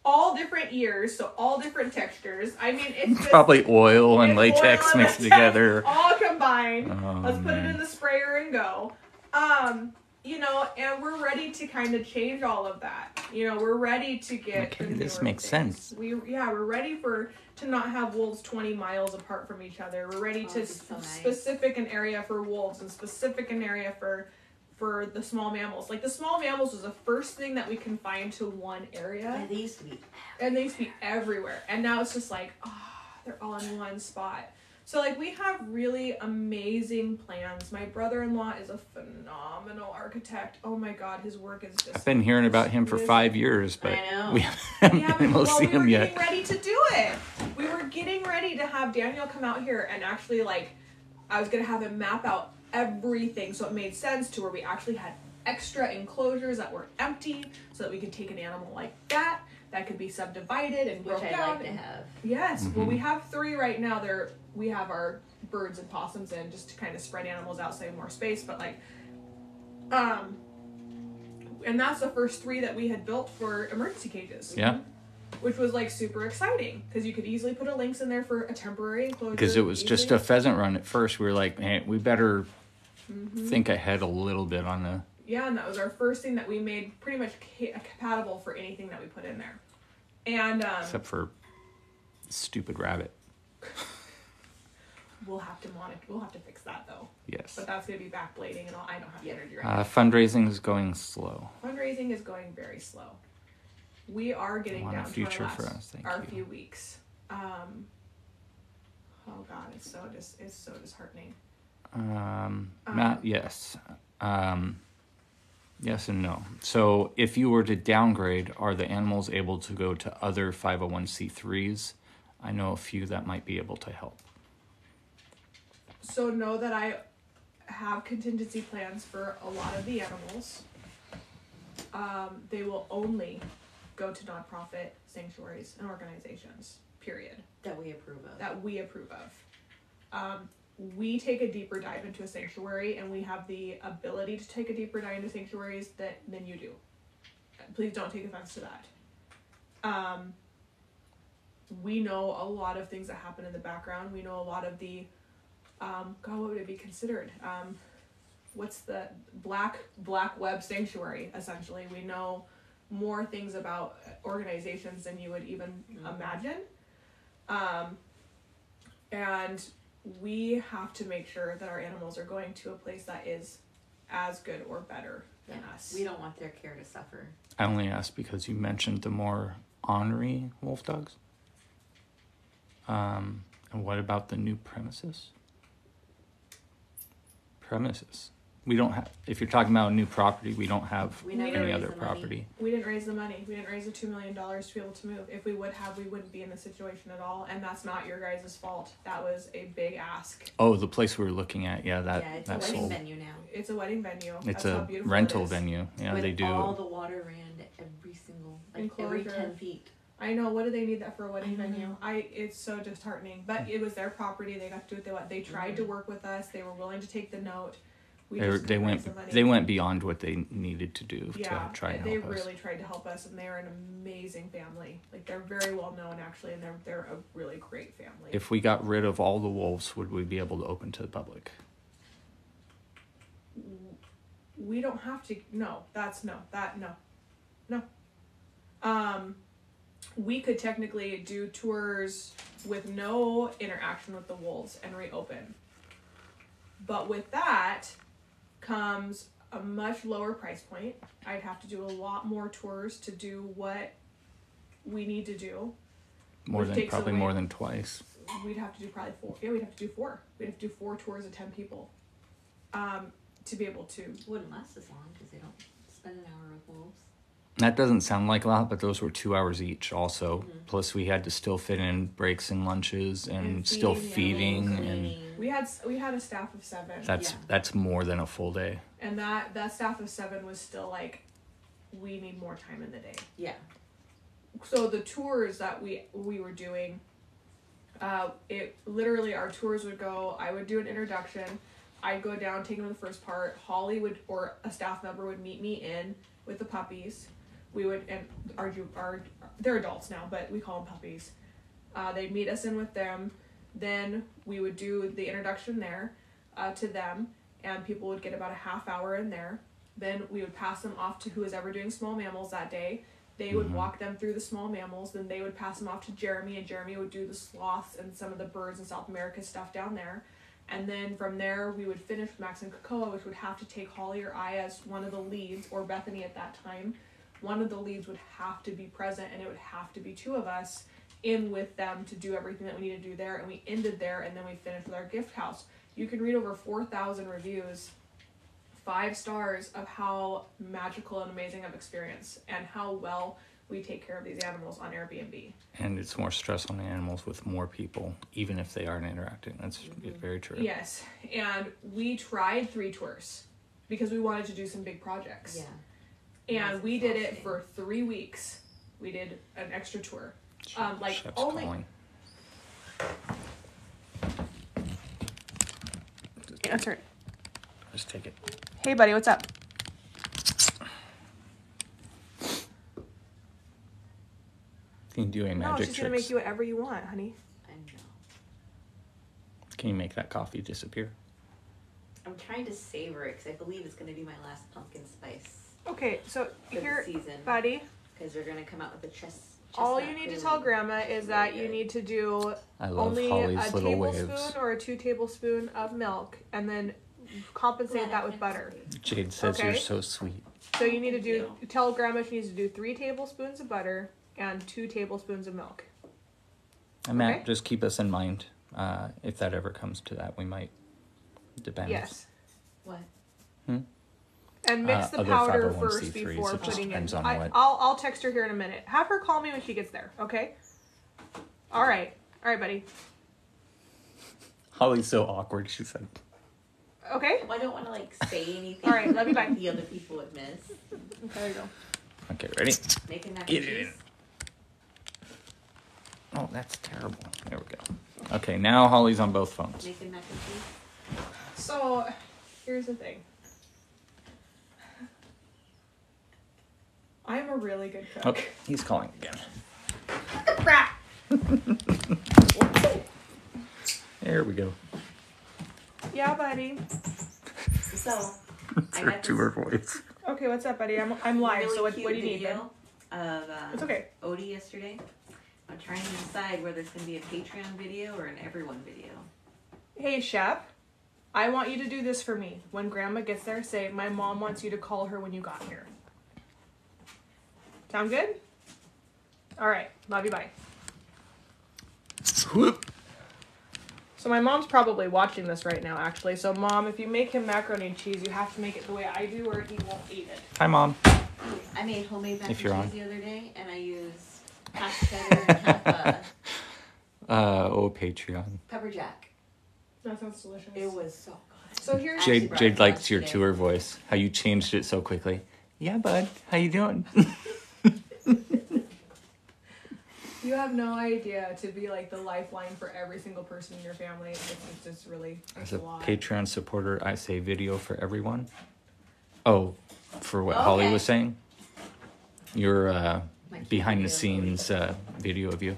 All different years, so all different textures. I mean, it's just... Probably oil and latex mixed together. All combined. Oh, Let's put it in the sprayer and go. You know, and we're ready to kind of change all of that. You know, we're ready to get... Okay, this makes sense. We're ready to not have wolves 20 miles apart from each other. We're ready to specific an area for wolves and specific an area for the small mammals. Like, the small mammals was the first thing that we confined to one area. And they used to be everywhere. And now it's just like, they're all in one spot. So, like, we have really amazing plans. My brother-in-law is a phenomenal architect. Oh, my God, his work is just... I've been hearing about him for 5 years, but we haven't been able to see him yet. We were getting ready to do it. We were getting ready to have Daniel come out here and actually, like, I was going to have him map out everything so it made sense to where we actually had extra enclosures that were empty so that we could take an animal like that could be subdivided and broke down. Which I'd like to have. Yes. Well, we have 3 right now. We have our birds and possums in just to kind of spread animals out so they have more space, but like and that's the first 3 that we had built for emergency cages. Yeah. Which was like super exciting because you could easily put a lynx in there for a temporary enclosure. Because it was just a phaseant run at first. We were like, hey, we better think ahead a little bit on the... Yeah, and that was our first thing that we made pretty much compatible for anything that we put in there. And except for stupid rabbit. We'll have to fix that though. Yes. But that's going to be backblading and all. I don't have the energy right now. Fundraising is going slow. Fundraising is going very slow. We are getting down to our few weeks. Oh God, it's so disheartening. Yes. Yes and no. So if you were to downgrade, are the animals able to go to other 501c3s? I know a few that might be able to help. So know that I have contingency plans for a lot of the animals. They will only go to nonprofit sanctuaries and organizations, period. That we approve of. We take a deeper dive into a sanctuary, and we have the ability to take a deeper dive into sanctuaries than you do. Please don't take offense to that. We know a lot of things that happen in the background. We know a lot of the, God, what would it be considered? What's the black web sanctuary, essentially. We know more things about organizations than you would even imagine. And we have to make sure that our animals are going to a place that is as good or better than us. We don't want their care to suffer. I only asked because you mentioned the more ornery wolf dogs. And what about the new premises? We don't have, if you're talking about a new property, we don't have any other property. We didn't raise the money. We didn't raise the $2 million to be able to move. If we would have, we wouldn't be in this situation at all. And that's not your guys' fault. That was a big ask. Oh, the place we were looking at. Yeah, it's a wedding venue now. It's a wedding venue. It's a rental venue. Yeah, with they do. all the water ran to every single, every 10 feet. I know. What do they need that for a wedding venue? It's so disheartening. But it was their property. They got to do what they want. They tried to work with us. They were willing to take the note. They went beyond what they needed to do to try and help us. They really tried to help us, and they are an amazing family. Like, they're very well known, actually, and they're a really great family. If we got rid of all the wolves, would we be able to open to the public? We don't have to. No. We could technically do tours with no interaction with the wolves and reopen. But with that comes a much lower price point. I'd have to do a lot more tours to do what we need to do. More than twice. We'd have to do probably 4. Yeah, we'd have to do 4. We'd have to do 4 tours of 10 people to be able to. It wouldn't last as long because they don't spend an hour with wolves. That doesn't sound like a lot, but those were 2 hours each also. Mm-hmm. Plus we had to still fit in breaks and lunches and still feeding. And we had a staff of 7. That's more than a full day. And that staff of 7 was still like, we need more time in the day. Yeah. so the tours that we were doing, it literally, our tours would go, I would do an introduction, I'd go down, take them to the first part, Holly would, or a staff member would meet me in with the puppies. We would, and they're adults now, but we call them puppies. They'd meet us in with them. Then we would do the introduction there to them, and people would get about a half hour in there. Then we would pass them off to who was ever doing small mammals that day. They would walk them through the small mammals. Then they would pass them off to Jeremy, and Jeremy would do the sloths and some of the birds and South America stuff down there. And then from there, we would finish with Max and Cocoa, which would have to take Holly or I as one of the leads, or Bethany at that time. One of the leads would have to be present, and it would have to be two of us in with them to do everything that we need to do there. And we ended there, and then we finished with our gift house. You can read over 4,000 reviews, 5 stars, of how magical and amazing of experience and how well we take care of these animals on Airbnb. And it's more stress on the animals with more people, even if they aren't interacting. That's very true. Yes, and we tried 3 tours because we wanted to do some big projects. Yeah. And we did it for 3 weeks. We did an extra tour. Chef's calling. That's right. Just take it. Hey, buddy, what's up? Can you do a magic she's gonna make you whatever you want, honey. I know. Can you make that coffee disappear? I'm trying to savor it because I believe it's going to be my last pumpkin spice Okay, so for here, the season. buddy, Because they're going to come out with the chestnut. all you need to tell Grandma is that you need to do I love only Holly's a little tablespoon waves. or a 2 tablespoons of milk, and then compensate that with butter. Jade says you're Okay. so sweet. So you need to tell Grandma she needs to do 3 tablespoons of butter and 2 tablespoons of milk. And Matt, Okay. just keep us in mind. If that ever comes to that, we might. Depends. Yes. What? And mix the Other powder 501c3s, first before it just putting in. depends on what. I'll text her here in a minute. Have her call me when she gets there, okay? All right, buddy. Holly's so awkward, she said. Okay. Well, I don't want to say anything. All right, love you, bye. The other people would miss. Okay, there you go. Okay, ready? Making mac Get and it in. cheese. Oh, that's terrible. There we go. Okay, now Holly's on both phones. Making mac and cheese. So, here's the thing. I'm a really good cook. Okay, he's calling again. Crap. There we go. Yeah, buddy. So, It's I her got to her voice. Okay, what's up, buddy? I'm live. really so what do cute you need? Babe? video of It's okay. Odie yesterday. I'm trying to decide whether it's going to be a Patreon video or an everyone video. Hey, Shep. I want you to do this for me. When Grandma gets there, say, my mom wants you to call her when you got here. Sound good? All right. Love you. Bye. Whoop. So my mom's probably watching this right now, actually. So, Mom, if you make him macaroni and cheese, you have to make it the way I do or he won't eat it. Hi, Mom. I made homemade mac If and you're cheese on. the other day, and I used half cheddar and half Patreon. pepper jack. That sounds delicious. It was so good. So here's... Actually Jade brought it likes lunch your today. tour voice. How you changed it so quickly. Yeah, bud. How you doing? You have no idea to be like the lifeline for every single person in your family. It's just really As a a lot. Patreon supporter, I say video for everyone. Oh, for what Holly Okay. was saying? Your My behind the video. scenes video of you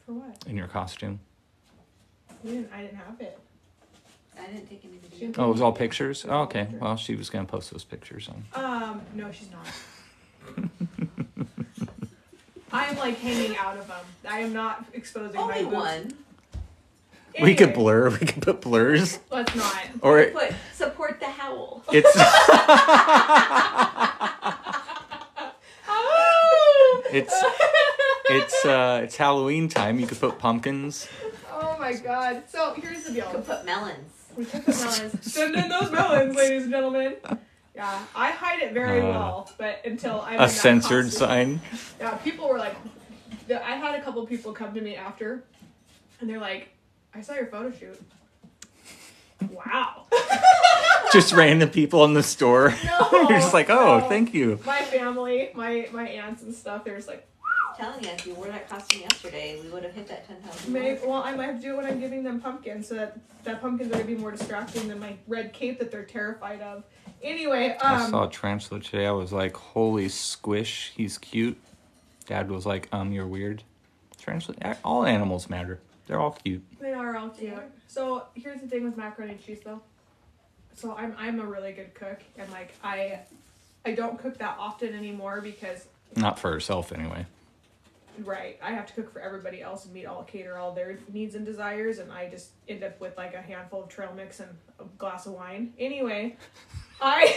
For what? in your costume. I didn't have it. I didn't take any She video. didn't Oh, it was all pictures? It was Oh, all okay. pictures. Well, she was going to post those pictures on. No, she's not. I am like hanging out of them. I am not exposing my Only boobs. one. We could Anyway, blur. We could put blurs. Let's not. Or it, Put support the howl. it's it's Halloween time. You could put pumpkins. Oh my god. So here's the You deal. could put melons. We took the melons. Send in those melons, ladies and gentlemen. Yeah, I hide it very well, but until I'm in A that censored costume. sign. Yeah, people were like, I had a couple people come to me after, and they're like, I saw your photo shoot. Wow. Just random people in the store. No, You're just like, oh, thank you. My family, my aunts and stuff, they're just like, I'm telling you, if you wore that costume yesterday, we would have hit that 10,000. well, I might have to do it when I'm giving them pumpkins, so that pumpkin's going to be more distracting than my red cape that they're terrified of. Anyway, I saw a tarantula today. I was like, holy squish, he's cute. Dad was like, you're weird. Tarantula, all animals matter. They're all cute. They are all cute. So here's the thing with macaroni and cheese, though. So I'm a really good cook, and like I don't cook that often anymore because not for herself anyway. Right, I have to cook for everybody else and cater all their needs and desires, and I just end up with like a handful of trail mix and a glass of wine. Anyway, I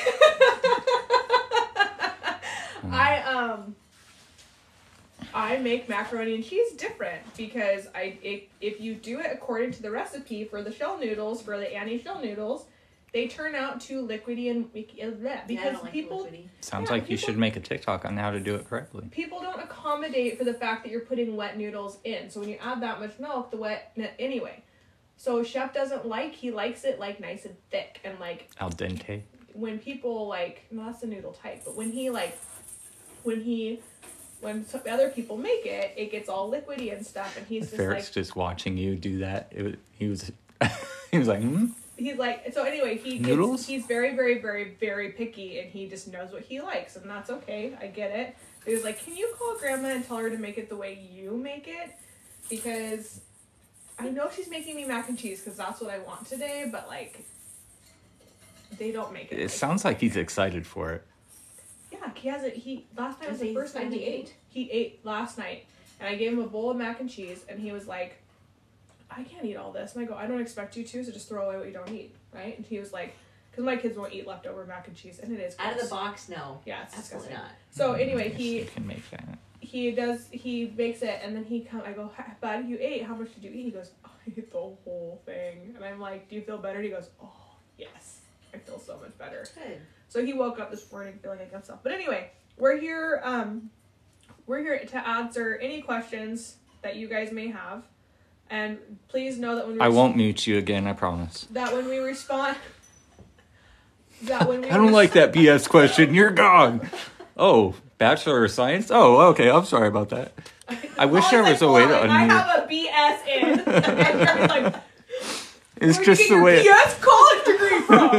make macaroni and cheese different because if you do it according to the recipe for the shell noodles, for the Annie shell noodles, they turn out too liquidy and because people sounds like you should make a TikTok on how to do it correctly. People don't accommodate for the fact that you're putting wet noodles in. So when you add that much milk, anyway. So Chef he likes it like nice and thick and like al dente. When people that's the noodle type, but when some other people make it, it gets all liquidy and stuff, and he's just Ferret's just watching you do that. He was like, He's like, so anyway, he's very, very, very, very picky, and he just knows what he likes, and that's okay. I get it. But he was like, can you call Grandma and tell her to make it the way you make it? Because I know she's making me mac and cheese because that's what I want today, but like, they don't make it. It sounds like he's excited for it. Yeah, he has it. Last night was the first time he ate. He ate last night, and I gave him a bowl of mac and cheese, and he was like, I can't eat all this. And I go, I don't expect you to, so just throw away what you don't eat, right? And he was like, because my kids won't eat leftover mac and cheese, and it is gross. Out of the box, no. Yeah, it's absolutely disgusting. Not. So anyway, you can make that. He makes it, and then I go, Bud, you ate. How much did you eat? He goes, oh, I ate the whole thing. And I'm like, do you feel better? And he goes, oh, yes. I feel so much better. Good. So he woke up this morning feeling like himself. But anyway, we're here to answer any questions that you guys may have. And please know that when I won't mute you again, I promise. That when we respond... I don't like that BS question. You're gone. Oh, Bachelor of Science? Oh, okay. I'm sorry about that. I wish there was a way to unmute. I have a BS in. And like, it's just the way. BS college degree from?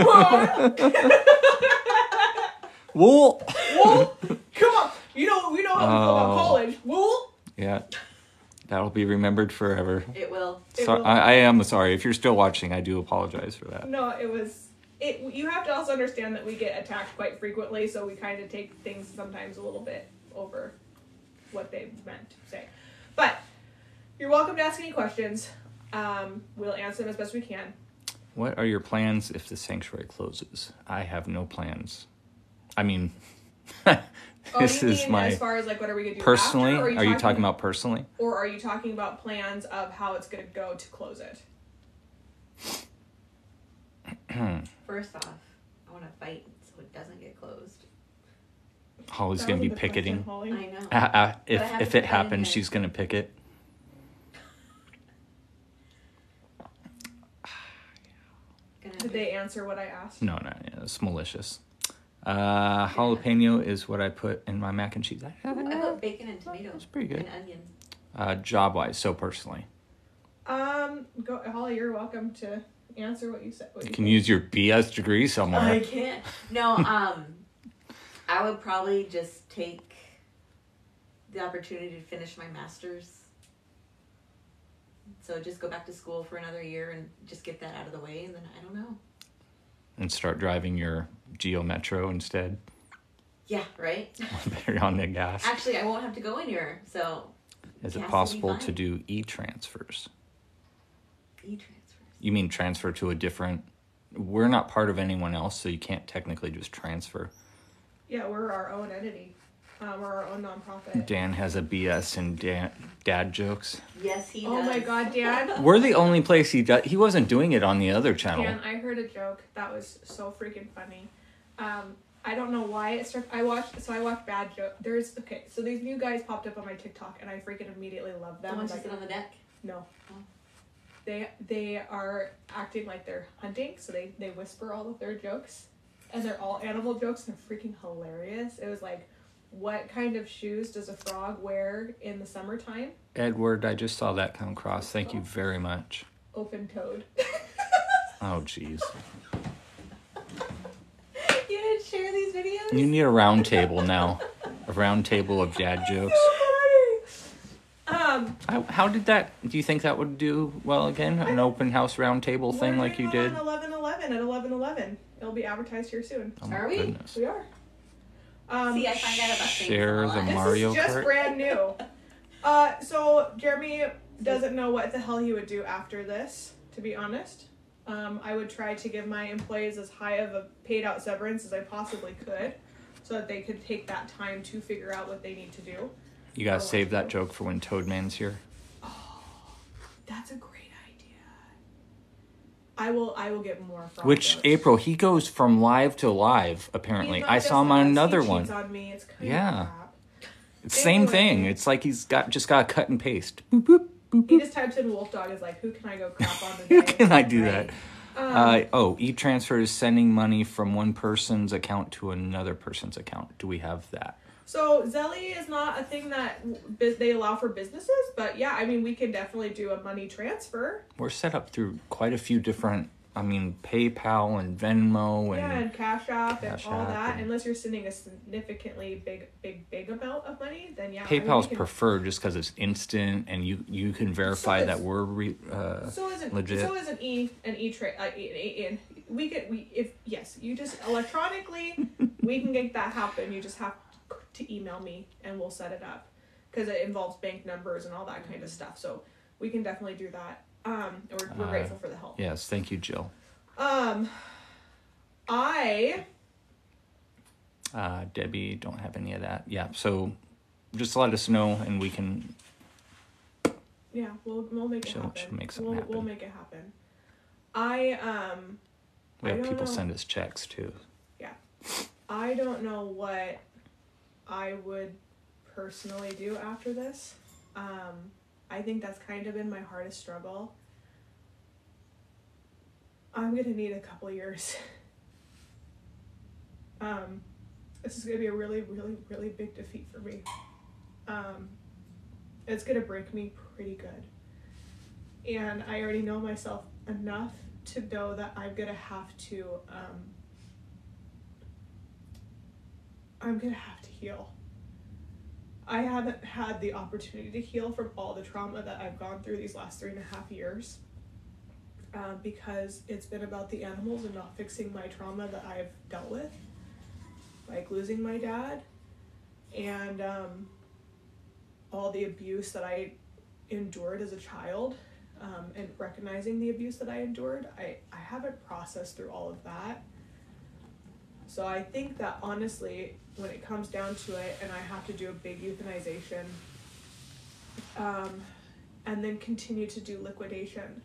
Wool. Come on. We know about college. Wool. Yeah. That'll be remembered forever. It will. I am sorry. If you're still watching, I do apologize for that. No, it was... you have to also understand that we get attacked quite frequently, so we kind of take things sometimes a little bit over what they meant to say. But you're welcome to ask any questions. We'll answer them as best we can. What are your plans if the sanctuary closes? I have no plans. I mean, this is my... As far as like what are we going to do personally? After, are you talking about personally? Or are you talking about plans of how it's going to go to close it? First off, I want to fight so it doesn't get closed. Holly's going to be picketing. Question, I know. If it happens, she's going to picket. Did they answer what I asked? No, it's malicious. Jalapeno is what I put in my mac and cheese. I put bacon and tomatoes. It's pretty good. And onions. Job-wise, so personally. Holly, you're welcome to answer what you said. You can use your BS degree somewhere. I can't. No, I would probably just take the opportunity to finish my master's. So just go back to school for another year and just get that out of the way, and then I don't know. And start driving your Geo Metro instead. Yeah, right? Better on the gas. Actually, I won't have to go anywhere, so... Is it possible to do e-transfers? E-transfers? You mean transfer to a different... We're not part of anyone else, so you can't technically just transfer. Yeah, we're our own entity. We're our own nonprofit. Dan has a BS in dad jokes. Yes, he does. Oh my God, Dan. We're the only place he does. He wasn't doing it on the other channel. Dan, I heard a joke that was so freaking funny. I don't know why it started. I watched bad joke. So these new guys popped up on my TikTok, and I freaking immediately love them. The ones who sit on the deck? No. they are acting like they're hunting, so they whisper all of their jokes, and they're all animal jokes, and they're freaking hilarious. It was like, what kind of shoes does a frog wear in the summertime? Edward, I just saw that come across. Thank you very much. Open-toed. Oh, jeez. You didn't share these videos? You need a round table now. A round table of dad jokes. How did that... Do you think that would do well again? An open house round table thing like you did? We're doing 11/11 at 11/11. It'll be advertised here soon. Oh, are we? Goodness. We are. See, I find out about things. Share the Mario Kart. This is just brand new. So Jeremy doesn't know what the hell he would do after this, to be honest. I would try to give my employees as high of a paid out severance as I possibly could, so that they could take that time to figure out what they need to do. You gotta save that joke for when Toadman's here. Oh, that's a great idea. I will get more from Which, those. April, he goes from live to live, apparently. I saw him on another one. On me. It's kind Yeah. of crap. It's the same thing. It's like he's just got to cut and paste. Boop, boop, boop, He boop. just types in wolf dog is like, who can I go crap on How today? can I do Right. that? E-transfer is sending money from one person's account to another person's account. Do we have that? So Zelly is not a thing that they allow for businesses, but yeah, I mean, we can definitely do a money transfer. We're set up through quite a few different, PayPal and Venmo and... Yeah, and Cash App and Cash all App that. and- Unless you're sending a significantly big amount of money, then yeah. PayPal's we can, preferred just because it's instant and you can verify that we're so isn't legit. So is an e-trade. You just electronically we can make that happen. You just have to email me and we'll set it up because it involves bank numbers and all that kind of stuff. So we can definitely do that. We're grateful for the help. Yes, thank you, Jill. Debbie, don't have any of that. Yeah, so just let us know and we can... Yeah, we'll make it happen. She'll make something happen. We'll make it happen. We have people know. send us checks too. Yeah. I don't know what I would personally do after this. I think that's kind of been my hardest struggle. I'm gonna need a couple years. This is gonna be a really, really, really big defeat for me. It's gonna break me pretty good. And I already know myself enough to know that I'm gonna have to heal. I haven't had the opportunity to heal from all the trauma that I've gone through these last 3.5 years, because it's been about the animals and not fixing my trauma that I've dealt with, like losing my dad and all the abuse that I endured as a child, and recognizing the abuse that I endured. I haven't processed through all of that. So I think that honestly, when it comes down to it, and I have to do a big euthanization, and then continue to do liquidation,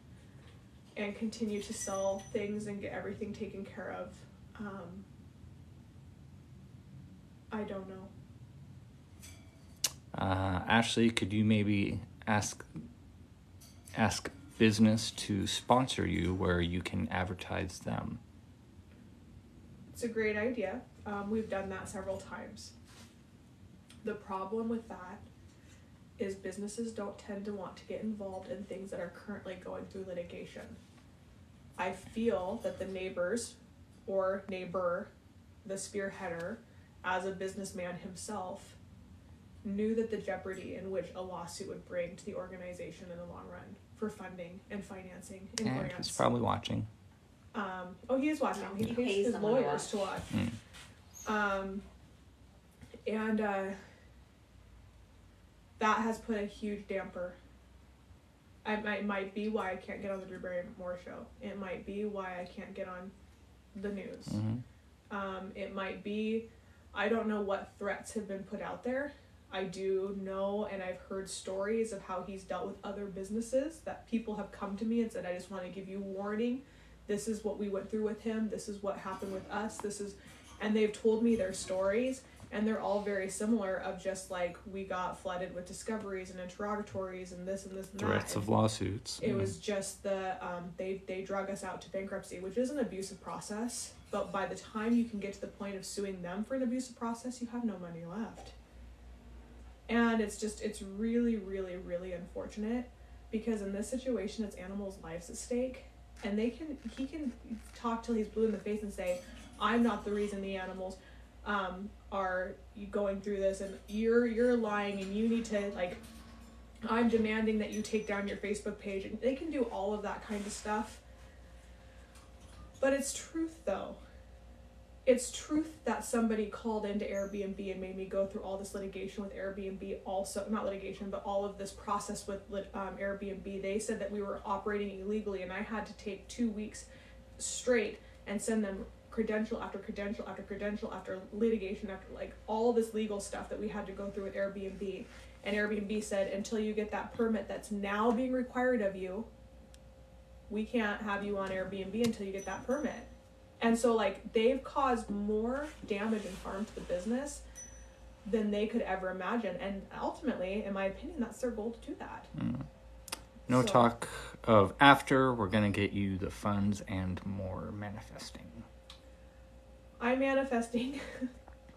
and continue to sell things and get everything taken care of, I don't know. Ashley, could you maybe ask business to sponsor you where you can advertise them? It's a great idea. We've done that several times. The problem with that is businesses don't tend to want to get involved in things that are currently going through litigation. I feel that the neighbors or neighbor, the spearheader, as a businessman himself, knew that the jeopardy in which a lawsuit would bring to the organization in the long run for funding and financing and grants. He's probably watching. He is watching. He pays his lawyers to watch. That has put a huge damper. It might be why I can't get on the Drew Barrymore show. It might be why I can't get on the news. Mm-hmm. It might be, I don't know what threats have been put out there. I do know, and I've heard stories of how he's dealt with other businesses, that people have come to me and said, I just want to give you warning. This is what we went through with him. This is what happened with us. And they've told me their stories, And they're all very similar of just like, we got flooded with discoveries and interrogatories and this and this and threats that. of lawsuits. It was just they drug us out to bankruptcy, which is an abusive process. But by the time you can get to the point of suing them for an abusive process, you have no money left. And it's really, really, really unfortunate, because in this situation, it's animals' lives at stake. And he can talk till he's blue in the face and say, I'm not the reason the animals are going through this, and you're lying, and you need to, like, I'm demanding that you take down your Facebook page. And they can do all of that kind of stuff. But it's truth, though. It's truth that somebody called into Airbnb and made me go through all this litigation with Airbnb. Also, not litigation, but all of this process with Airbnb. They said that we were operating illegally, and I had to take 2 weeks straight and send them credential after credential after credential after litigation after, like, all this legal stuff that we had to go through with Airbnb. And Airbnb said, until you get that permit that's now being required of you, we can't have you on Airbnb until you get that permit. And so, like, they've caused more damage and harm to the business than they could ever imagine. And ultimately, in my opinion, that's their goal to do that. No talk of after. We're going to get you the funds and more manifesting. I'm manifesting.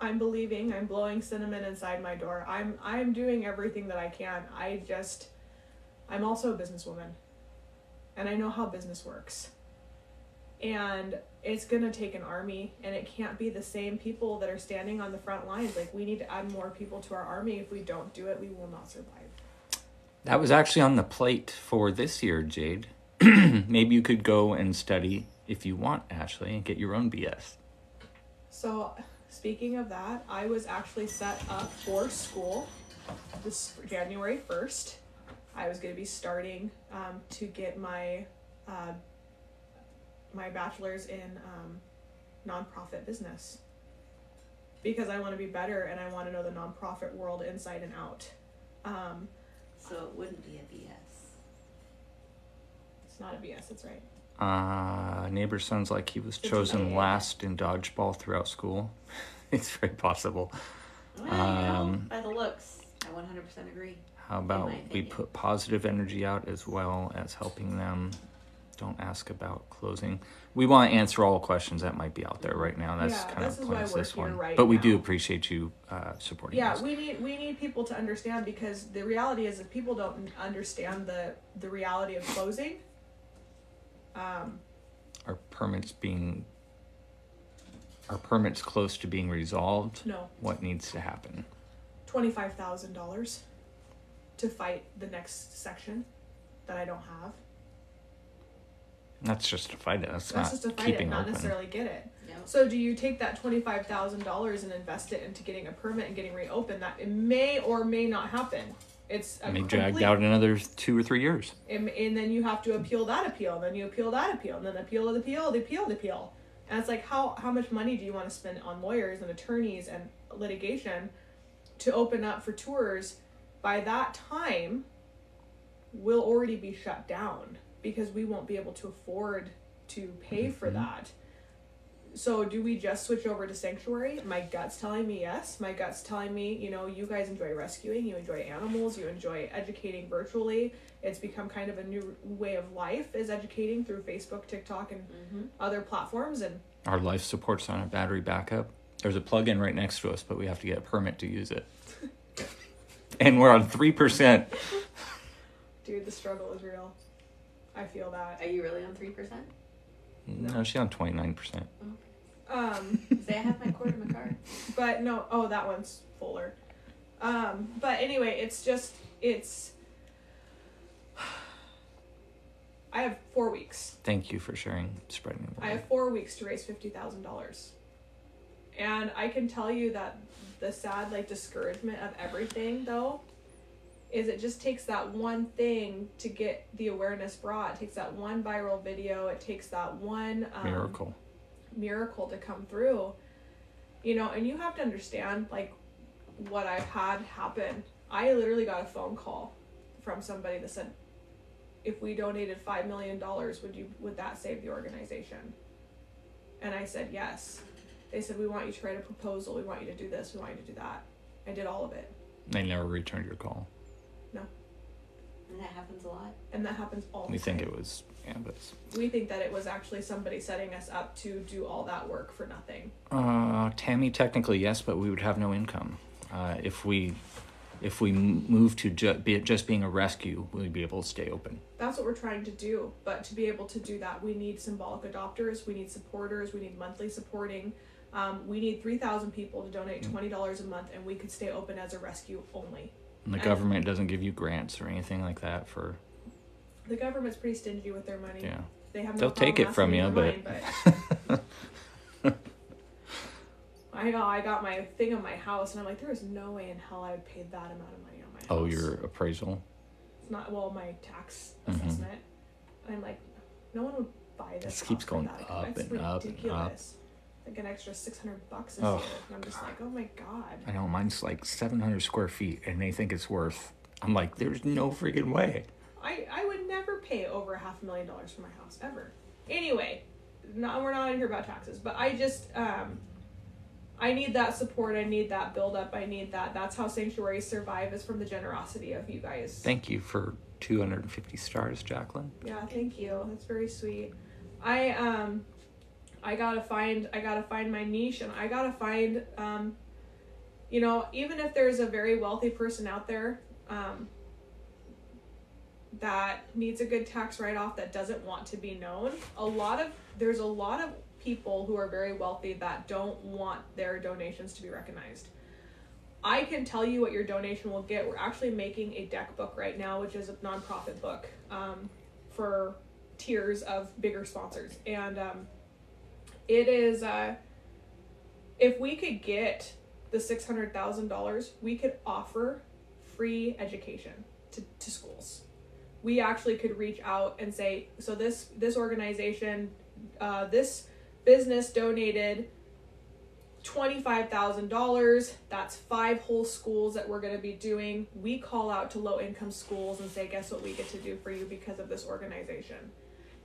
I'm believing. I'm blowing cinnamon inside my door. I'm doing everything that I can. I'm also a businesswoman. And I know how business works. And it's going to take an army, and it can't be the same people that are standing on the front lines. Like, we need to add more people to our army. If we don't do it, we will not survive. That was actually on the plate for this year, Jade. Maybe you could go and study, if you want, Ashley, and get your own BS. So, speaking of that, I was actually set up for school this January 1st. I was going to be starting to get my bachelor's in nonprofit business, because I want to be better and I want to know the nonprofit world inside and out. So it wouldn't be a BS. It's not a BS, that's right. Neighbor sounds like he was chosen last in dodgeball throughout school. It's very possible. Well, by the looks, I 100% agree. How about we put positive energy out as well as helping them? Don't ask about closing. We want to answer all questions that might be out there right now. That's kind of the point of this one. But we do appreciate you supporting us. We need people to understand, because the reality is, if people don't understand the reality of closing, Are permits close to being resolved? No. What needs to happen? $25,000 to fight the next section that I don't have. That's just to fight it. That's just to fight it, not necessarily get it. Yep. So do you take that $25,000 and invest it into getting a permit and getting reopened? That it may or may not happen. It may drag out another 2 or 3 years. And then you have to appeal that appeal, and then you appeal that appeal, and then appeal the appeal. And it's like, how much money do you want to spend on lawyers and attorneys and litigation to open up for tours? By that time, we'll already be shut down, because we won't be able to afford to pay for that. So do we just switch over to sanctuary? My gut's telling me yes. My gut's telling me, you guys enjoy rescuing, you enjoy animals, you enjoy educating virtually. It's become kind of a new way of life, is educating through Facebook, TikTok, and other platforms. And our life support's on a battery backup. There's a plug-in right next to us, but we have to get a permit to use it. And we're on 3%. Dude, the struggle is real. I feel that. Are you really on 3%? No, she's on 29%. Say I have my cord in my car. But no, that one's fuller. But anyway, I have 4 weeks. Thank you for spreading the word. I have 4 weeks to raise $50,000. And I can tell you that the sad, discouragement of everything, though, is it just takes that one thing to get the awareness brought. It takes that one viral video. It takes that one miracle to come through. And you have to understand, what I've had happen. I literally got a phone call from somebody that said, if we donated $5 million, would that save the organization? And I said yes. They said, we want you to write a proposal. We want you to do this. We want you to do that. I did all of it. They never returned your call. No. And that happens a lot. And that happens all the time. We think it was Ambus. We think that it was actually somebody setting us up to do all that work for nothing. Tammy, technically yes, but we would have no income. If we move to just being a rescue, we'd be able to stay open. That's what we're trying to do. But to be able to do that, we need symbolic adopters. We need supporters. We need monthly supporting. We need 3,000 people to donate $20 a month, and we could stay open as a rescue only. And the government doesn't give you grants or anything like that for... The government's pretty stingy with their money. Yeah. They'll take it from you, but... I know, I got my thing on my house, and I'm like, there is no way in hell I would pay that amount of money on my house. Oh, your appraisal? It's not, well, my tax assessment. And I'm like, no one would buy this. It keeps going up and up and up. Like an extra $600 this year. And I'm just like, oh my God. I know, mine's like 700 square feet, and they think it's worth... I'm like, there's no freaking way. I would never pay over $500,000 for my house, ever. Anyway, we're not in here about taxes, but I just... I need that support. I need that build-up. I need that. That's how sanctuaries survive, is from the generosity of you guys. Thank you for 250 stars, Jacqueline. Yeah, thank you. That's very sweet. I gotta find my niche, and I gotta find, even if there's a very wealthy person out there, that needs a good tax write-off, that doesn't want to be known. There's a lot of people who are very wealthy that don't want their donations to be recognized. I can tell you what your donation will get. We're actually making a deck book right now, which is a nonprofit book, for tiers of bigger sponsors. And it is, if we could get the $600,000, we could offer free education to schools. We actually could reach out and say, so this organization, this business donated $25,000. That's 5 whole schools that we're going to be doing. We call out to low-income schools and say, guess what we get to do for you because of this organization?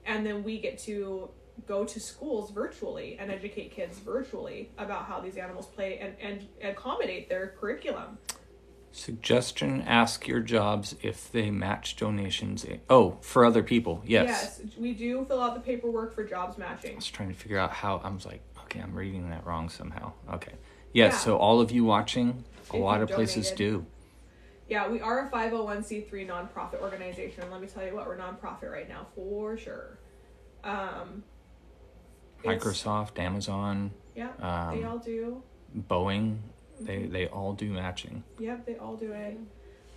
And then we get to go to schools virtually and educate kids virtually about how these animals play and accommodate their curriculum. Suggestion, ask your jobs if they match donations. For other people, yes. Yes, we do fill out the paperwork for jobs matching. I was trying to figure out how. I was like, okay, I'm reading that wrong somehow. Okay. Yes, yeah. So all of you watching, a lot of places do. Yeah, we are a 501c3 nonprofit organization. Let me tell you what, we're nonprofit right now, for sure. Microsoft, Amazon. Yeah, they all do. Boeing. They all do matching. Yep, they all do it.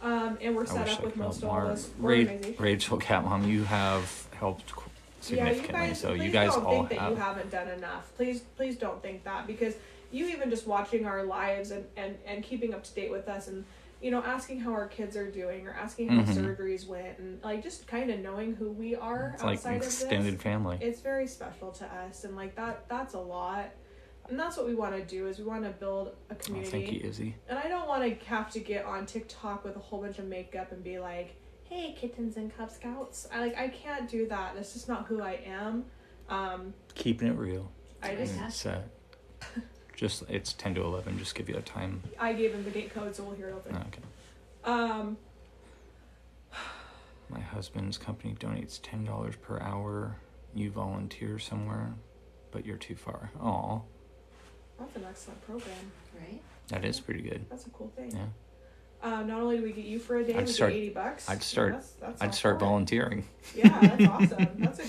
And we're set up with most of all those organizations. Rachel, Cat Mom, you have helped significantly. You guys all think that you haven't done enough. Please don't think that, because you even just watching our lives and keeping up to date with us, and asking how our kids are doing, or asking how surgeries went, and like just kind of knowing who we are it's outside like extended family. It's very special to us, and like that's a lot. And that's what we want to do, is we want to build a community. Thank you, Izzy. And I don't want to have to get on TikTok with a whole bunch of makeup and be like, hey, kittens and Cub Scouts. I can't do that. That's just not who I am. Keeping it real. It's 10 to 11. Just give you a time. I gave him the gate code, so we'll hear it open. Okay. My husband's company donates $10 per hour. You volunteer somewhere, but you're too far. Aw. That's an excellent program. Right? That is pretty good. That's a cool thing. Yeah. Not only do we get you for a day, we get $80. I'd start volunteering. Yeah, that's awesome. That's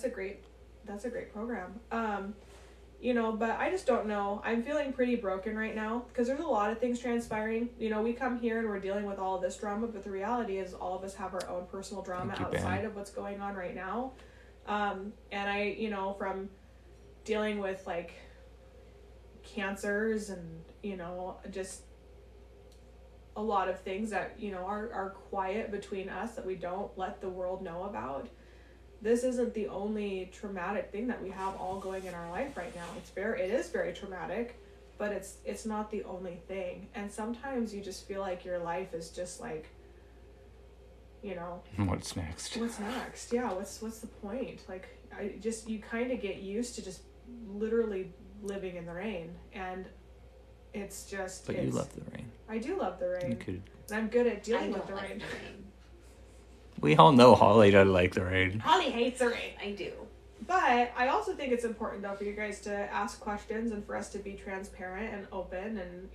a great program. But I just don't know. I'm feeling pretty broken right now because there's a lot of things transpiring. We come here and we're dealing with all of this drama, but the reality is all of us have our own personal drama outside of what's going on right now. And I, from dealing with like cancers and, just a lot of things that, are quiet between us that we don't let the world know about. This isn't the only traumatic thing that we have all going in our life right now. It is very traumatic, but it's not the only thing. And sometimes you just feel like your life is just like, what's next? Yeah, what's the point? Like, you kind of get used to just literally living in the rain, and it's just. But you love the rain. I do love the rain. And I'm good at dealing with the rain. We all know Holly doesn't like the rain. Holly hates the rain. I do. But I also think it's important, though, for you guys to ask questions and for us to be transparent and open. And,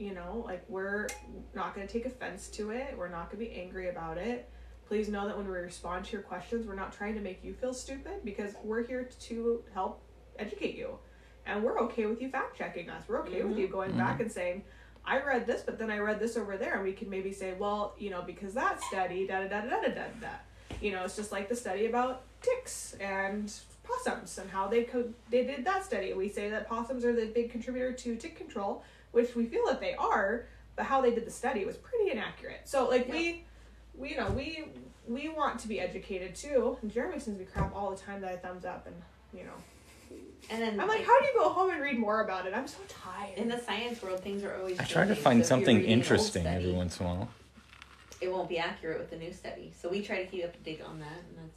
we're not going to take offense to it. We're not going to be angry about it. Please know that when we respond to your questions, we're not trying to make you feel stupid, because we're here to help educate you. And we're okay with you fact-checking us. We're okay with you going back and saying, I read this, but then I read this over there. And we can maybe say, well, because that study, da-da-da-da-da-da-da. It's just like the study about ticks and possums and how they did that study. We say that possums are the big contributor to tick control, which we feel that they are, but how they did the study was pretty inaccurate. So we want to be educated too. And Jeremy sends me crap all the time that I thumbs up, and and then I'm like, how do you go home and read more about it? I'm so tired. In the science world, things are always. I try to find something interesting every once in a while. It won't be accurate with the new study, so we try to keep up to date on that, and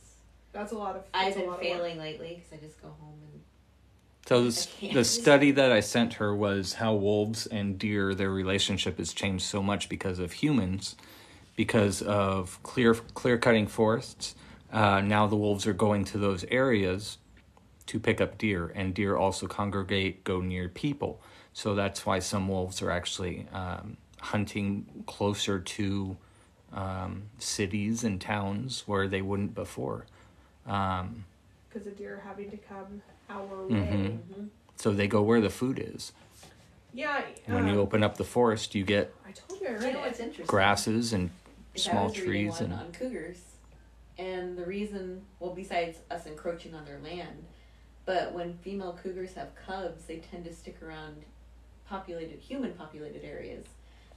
that's a lot of. I've been failing lately because I just go home and. So the study that I sent her was how wolves and deer, their relationship has changed so much because of humans, because of clear cutting forests. Now the wolves are going to those areas to pick up deer, and deer also go near people. So that's why some wolves are actually hunting closer to cities and towns where they wouldn't before. Because the deer are having to come our way. So they go where the food is. Yeah. When you open up the forest, you get I told you I read what's interesting? Grasses and small trees and on cougars. And the reason, besides us encroaching on their land, but when female cougars have cubs, they tend to stick around human populated areas,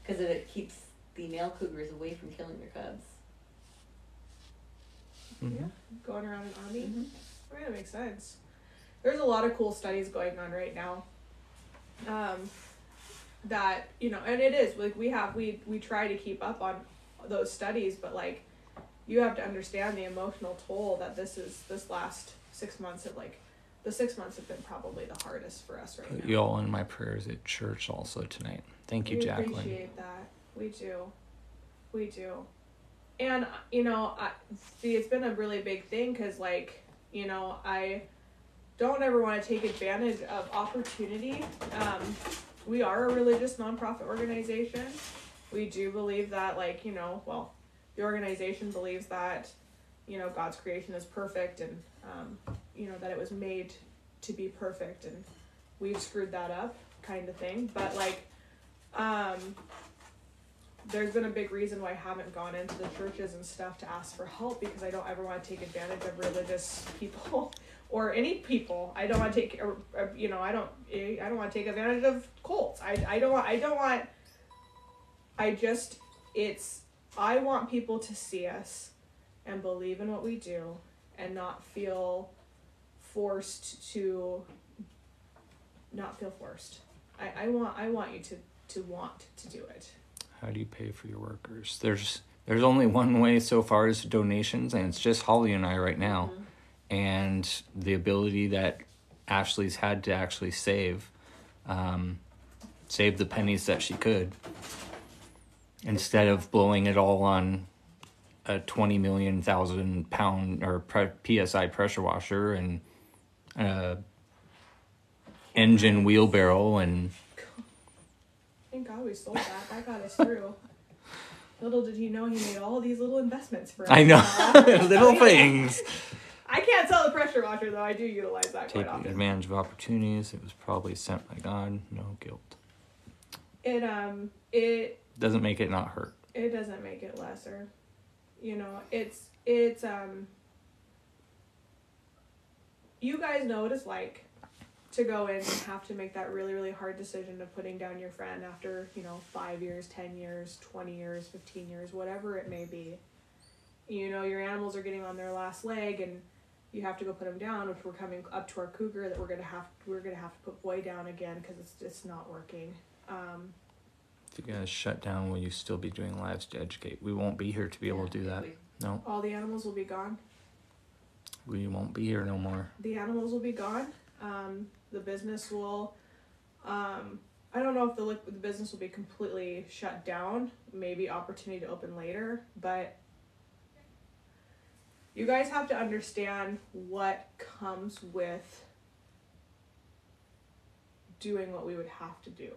because it keeps the male cougars away from killing their cubs. Yeah, going around an army. I mean, that makes sense. There's a lot of cool studies going on right now. That and it is like we try to keep up on those studies, but you have to understand the emotional toll that this last 6 months of the 6 months have been probably the hardest for us right now. You all in my prayers at church also tonight. Thank you, Jacqueline. We appreciate that. We do. And, it's been a really big thing because, I don't ever want to take advantage of opportunity. We are a religious nonprofit organization. We do believe that, the organization believes that, God's creation is perfect and, that it was made to be perfect and we've screwed that up kind of thing. But, there's been a big reason why I haven't gone into the churches and stuff to ask for help, because I don't ever want to take advantage of religious people or any people. I don't want to take, I don't want to take advantage of cults. I want people to see us and believe in what we do and not feel forced. I want you to want to do it. How do you pay for your workers? There's only one way so far is donations, and it's just Holly and I right now. And the ability that Ashley's had to actually save the pennies that she could, instead of blowing it all on a 20 million thousand pound or PSI pressure washer and engine wheelbarrow and. Thank God we sold that. That got us through. Little did he know he made all these little investments for us. I know. Little things. I can't sell the pressure washer, though. I do utilize that quite often. Take advantage of opportunities. It was probably sent by God. No guilt. It doesn't make it not hurt. It doesn't make it lesser. It's you guys know what it's like to go in and have to make that really, really hard decision of putting down your friend after, 5 years, 10 years, 20 years, 15 years, whatever it may be. Your animals are getting on their last leg and you have to go put them down, which we're coming up to our cougar that we're going to have to put Boy down again because it's just not working. If you guys shut down, will you still be doing lives to educate? We won't be here to be able to do that. No. All the animals will be gone. We won't be here no more. The animals will be gone. The business will I don't know if the business will be completely shut down. Maybe opportunity to open later, but you guys have to understand what comes with doing what we would have to do.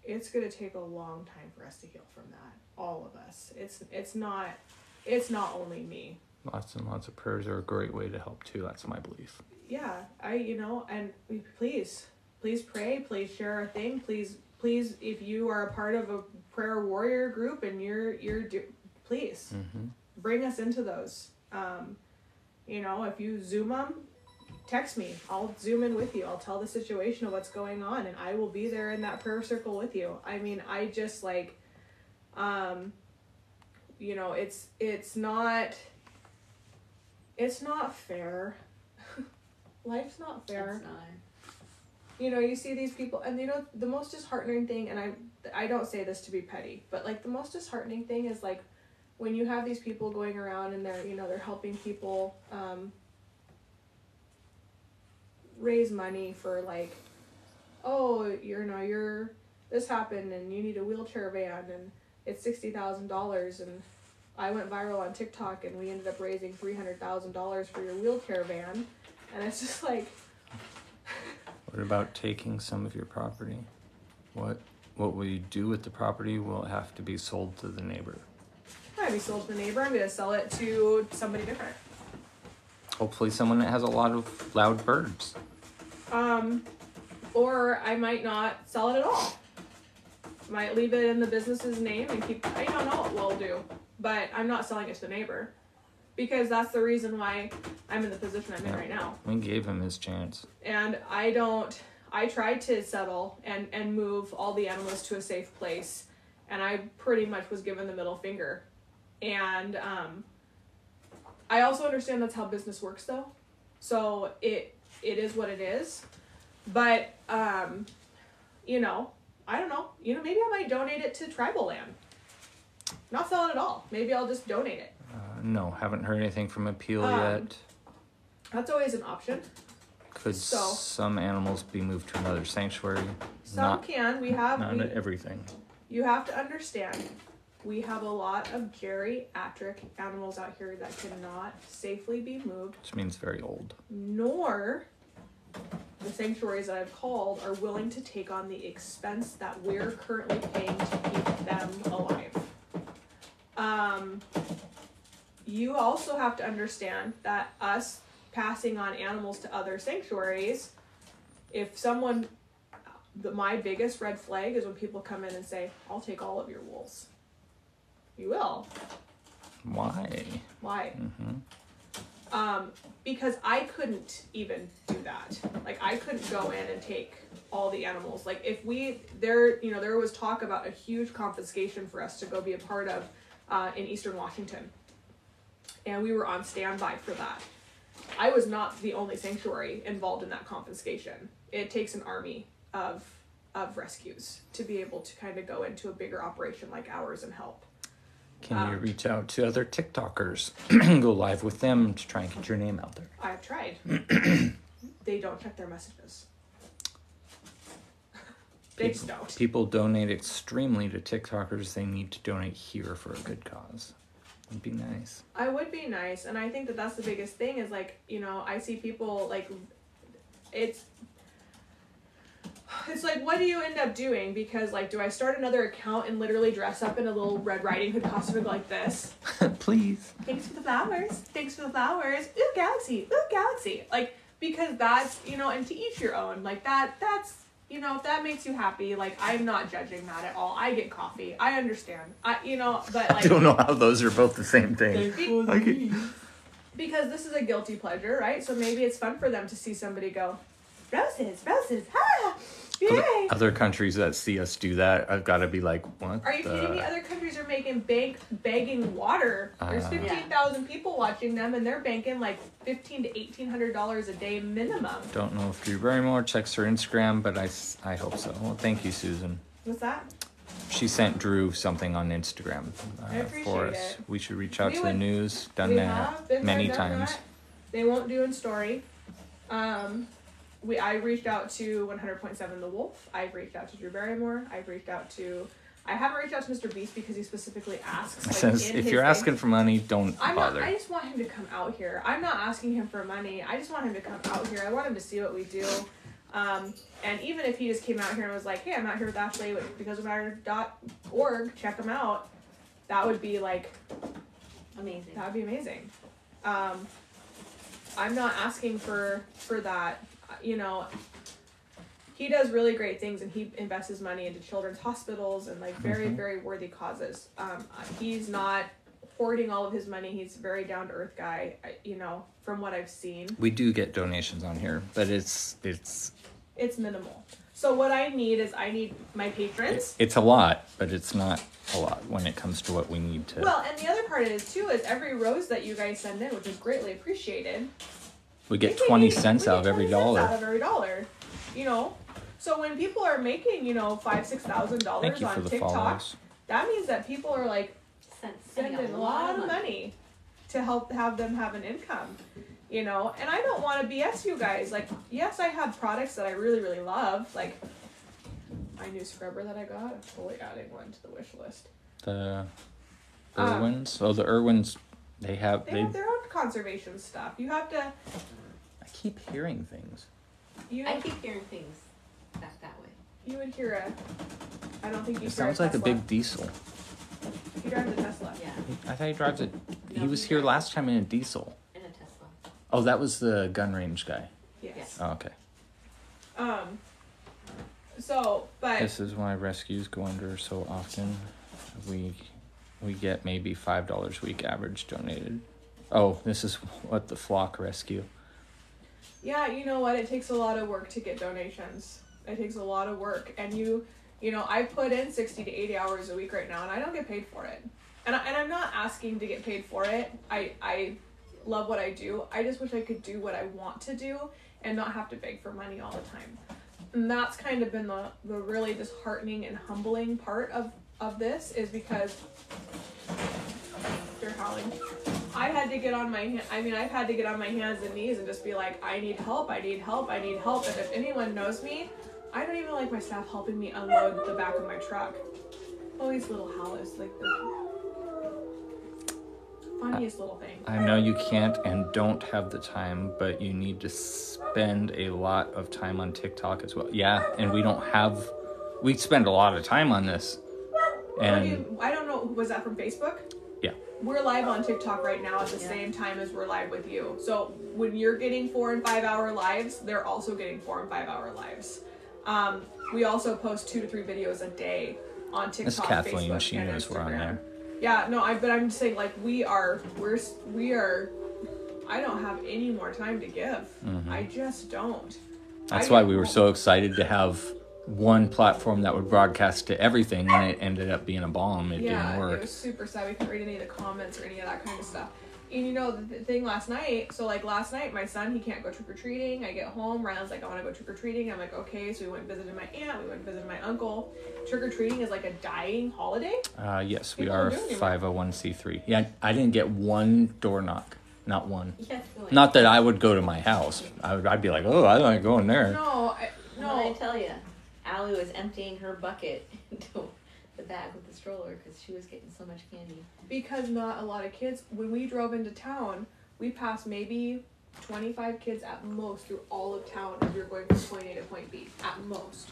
It's going to take a long time for us to heal from that. All of us. It's not only me. Lots and lots of prayers are a great way to help too. That's my belief. Yeah, and please pray, please share our thing, please, if you are a part of a prayer warrior group and please bring us into those. If you Zoom them, text me. I'll Zoom in with you. I'll tell the situation of what's going on, and I will be there in that prayer circle with you. I mean, I just like, it's not fair. Life's not fair. It's not. You see these people, and the most disheartening thing, and I don't say this to be petty, but like the most disheartening thing is like when you have these people going around and they're helping people raise money for like, oh, this happened and you need a wheelchair van and it's $60,000, and I went viral on TikTok and we ended up raising $300,000 for your wheelchair van, and it's just like. What about taking some of your property? What will you do with the property? Will it have to be sold to the neighbor? It might be sold to the neighbor. I'm going to sell it to somebody different. Hopefully someone that has a lot of loud birds. Or I might not sell it at all. Might leave it in the business's name and I don't know what we'll do. But I'm not selling it to the neighbor. Because that's the reason why I'm in the position I'm in right now. We gave him his chance. And I tried to settle and move all the animals to a safe place. And I pretty much was given the middle finger. And I also understand that's how business works though. So it is what it is. But, I don't know. Maybe I might donate it to tribal land. Not sell it at all. Maybe I'll just donate it. No, haven't heard anything from Appeal yet. That's always an option. Could some animals be moved to another sanctuary? Some can. Not everything. You have to understand, we have a lot of geriatric animals out here that cannot safely be moved. Which means very old. Nor the sanctuaries that I've called are willing to take on the expense that we're currently paying to keep them alive. You also have to understand that us passing on animals to other sanctuaries, my biggest red flag is when people come in and say, I'll take all of your wolves. You will. Why? Because I couldn't even do that. Like, I couldn't go in and take all the animals. Like, there was talk about a huge confiscation for us to go be a part of in Eastern Washington. And we were on standby for that. I was not the only sanctuary involved in that confiscation. It takes an army of rescues to be able to kind of go into a bigger operation like ours and help. Can you reach out to other TikTokers and go live with them to try and get your name out there? I've tried. They don't check their messages. They just don't. People donate extremely to TikTokers. They need to donate here for a good cause. It'd be nice. I would be nice, and I think that that's the biggest thing is like, I see people like, it's like, what do you end up doing? Because like, do I start another account and literally dress up in a little Red Riding Hood costume like this? Please. Thanks for the flowers. Ooh, galaxy. Like, because that's, and to each your own. Like that's, if that makes you happy, like, I'm not judging that at all. I get coffee. I understand. But like, I don't know how those are both the same thing. Because this is a guilty pleasure, right? So maybe it's fun for them to see somebody go, roses, ah, yay. Other countries that see us do that, I've got to be like, what? Are you kidding me? Other countries are making bagging water. There's 15,000 people watching them, and they're banking like $1,500 to $1,800 a day minimum. Don't know if Drew Barrymore checks her Instagram, but I hope so. Well, thank you, Susan. What's that? She sent Drew something on Instagram for us. It. We should reach out to the news. Done that many times. They won't do in story. I reached out to 100.7 The Wolf. I've reached out to Drew Barrymore. I haven't reached out to Mr. Beast because he specifically asks. Like, says, if you're asking for money, don't bother. I just want him to come out here. I'm not asking him for money. I just want him to come out here. I want him to see what we do. And even if he just came out here and was like, hey, I'm out here with Ashley because of our.org, check him out. That would be like amazing. That would be amazing. I'm not asking for that. You know, he does really great things, and he invests his money into children's hospitals and like very, very worthy causes. He's not hoarding all of his money. He's a very down to earth guy. You know, from what I've seen. We do get donations on here, but it's minimal. So what I need my patrons. It's a lot, but it's not a lot when it comes to what we need to. Well, and the other part is too is every rose that you guys send in, which is greatly appreciated. We get 20 cents out of every dollar. You know, so when people are making, you know, $5,000-$6,000 on TikTok, that means that people are like sending a lot of money to help have them have an income. You know, and I don't want to BS you guys. Like, yes, I have products that I really, really love. Like my new scrubber that I got. I'm totally adding one to the wish list. The Irwins. The Irwins. They have their own conservation stuff. You have to. I keep hearing things. I keep hearing things back that way. You would hear I don't think you. It sounds like a big diesel. He drives a Tesla. Yeah. I thought he drives a. He was here last time in a diesel. In a Tesla. Oh, that was the gun range guy. Yes. Oh, okay. So, but this is why rescues go under so often. We get maybe $5 a week average donated. Oh, this is what the flock rescue. Yeah, you know what? It takes a lot of work to get donations. It takes a lot of work, and you know, I put in 60 to 80 hours a week right now, and I don't get paid for it. And I'm not asking to get paid for it. I love what I do. I just wish I could do what I want to do and not have to beg for money all the time. And that's kind of been the really disheartening and humbling part of this, is because they're howling. I've had to get on my hands and knees and just be like, I need help. And if anyone knows me, I don't even like my staff helping me unload the back of my truck. Always little howlers, like the funniest little thing. I know you can't and don't have the time, but you need to spend a lot of time on TikTok as well. Yeah, and we spend a lot of time on this. And I don't know, was that from Facebook? Yeah. We're live on TikTok right now at the same time as we're live with you. So when you're getting 4 and 5 hour lives, they're also getting 4 and 5 hour lives. We also post 2 to 3 videos a day on TikTok, That's Kathleen. Facebook, she and knows Instagram. we're on there. Yeah, no, but I'm just saying, like, we are. I don't have any more time to give. I just don't. That's why we were so excited to have one platform that would broadcast to everything, and it ended up being a bomb. It didn't work. It was super sad. We couldn't read any of the comments or any of that kind of stuff. And you know, the thing last night, last night, my son, he can't go trick-or-treating. I get home, Ryan's like, I want to go trick-or-treating. I'm like, okay. So we went and visited my aunt. We went and visited my uncle. Trick-or-treating is like a dying holiday. Yes, we are a 501c3. Yeah, I didn't get one door knock. Not one. Yes, not that I would go to my house. I'd be like, oh, I don't go in there. No. I tell you, Allie was emptying her bucket into the bag with the stroller because she was getting so much candy. Because not a lot of kids. When we drove into town, we passed maybe 25 kids at most through all of town as we were going from point A to point B. At most.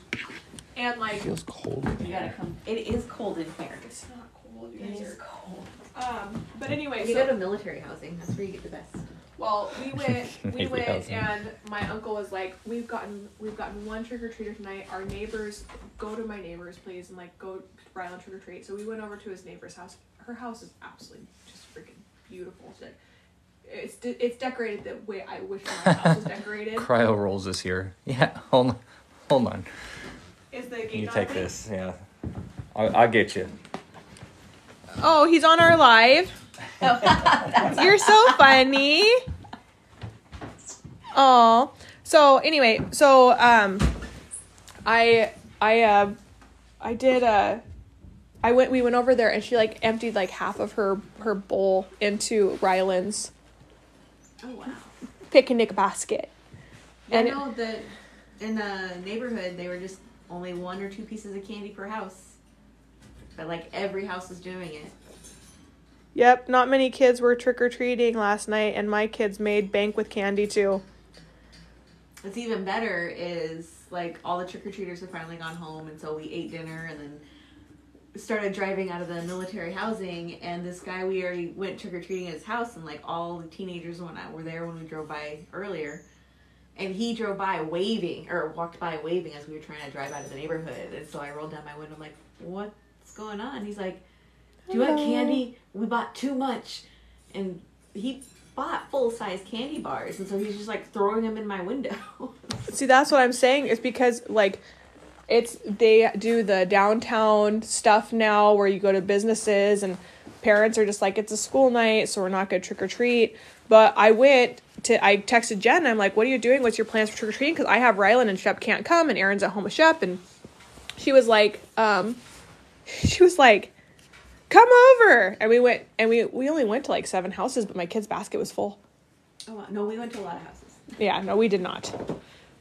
And like, it feels cold in here. You gotta come. It is cold in here. It's not cold. It is cold. But anyway, you go to military housing. That's where you get the best. Well, we went, and my uncle was like, we've gotten one trick-or-treater tonight. Our neighbors, go to my neighbors, please, and like go Ryland trick-or-treat. So we went over to his neighbor's house. Her house is absolutely just freaking beautiful. It's decorated the way I wish my house was decorated. Cryo Rolls is here. Yeah, hold on. Is the gate you on take me? this, yeah. I'll get you. Oh, he's on our live. You're so funny. Oh, so anyway, we went over there and she like emptied like half of her bowl into Ryland's wow. picnic basket. I know that in the neighborhood, they were just only 1 or 2 pieces of candy per house. But, like, every house was doing it. Yep, not many kids were trick-or-treating last night, and my kids made bank with candy, too. What's even better is, like, all the trick-or-treaters have finally gone home, and so we ate dinner, and then started driving out of the military housing, and this guy, we already went trick-or-treating at his house, and, like, all the teenagers were there when we drove by earlier. And he drove by waving, or walked by waving as we were trying to drive out of the neighborhood. And so I rolled down my window, I'm like, what's going on? He's like, do you want candy? We bought too much. And he bought full-size candy bars. And so he's just, like, throwing them in my window. See, that's what I'm saying. It's because, like, they do the downtown stuff now where you go to businesses and parents are just like, it's a school night, so we're not going to trick-or-treat. But I texted Jen, I'm like, what are you doing? What's your plans for trick-or-treating? Because I have Rylan and Shep can't come, and Aaron's at home with Shep. And she was like, come over. And we went, and we only went to like 7 houses, but my kid's basket was full. Oh, no, we went to a lot of houses. Yeah, no, we did not.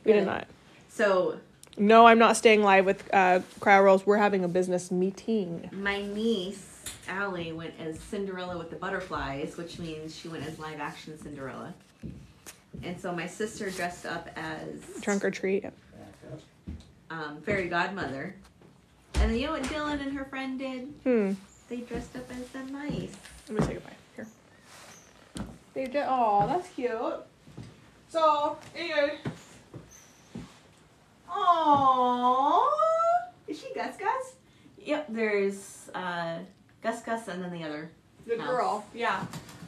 We did not. So... No, I'm not staying live with Cryo Rolls. We're having a business meeting. My niece, Allie, went as Cinderella with the butterflies, which means she went as live action Cinderella. And so my sister dressed up as... Trunk or treat. Fairy godmother. And then you know what Dylan and her friend did? They dressed up as the mice. Let me say goodbye. Here. They did. Oh, that's cute. So, anyway... Aww. Is she Gus Gus? Yep, there's Gus Gus and then the other. The girl, yeah.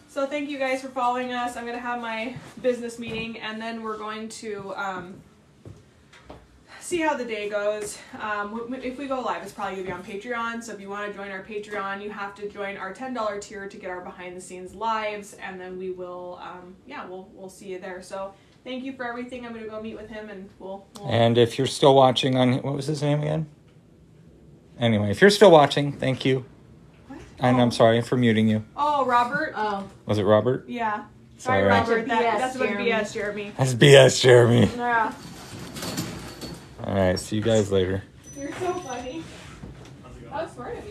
So thank you guys for following us. I'm going to have my business meeting, and then we're going to see how the day goes. If we go live, it's probably going to be on Patreon. So if you want to join our Patreon, you have to join our $10 tier to get our behind-the-scenes lives, and then we will, we'll see you there. So... Thank you for everything. I'm going to go meet with him, and we'll... And if you're still watching on... What was his name again? Anyway, if you're still watching, thank you. What? And I'm sorry for muting you. Oh, Robert. Oh. Was it Robert? Yeah. Sorry, Robert. That's what BS, Jeremy. That's BS, Jeremy. Yeah. All right, see you guys later. You're so funny. That was smart of you.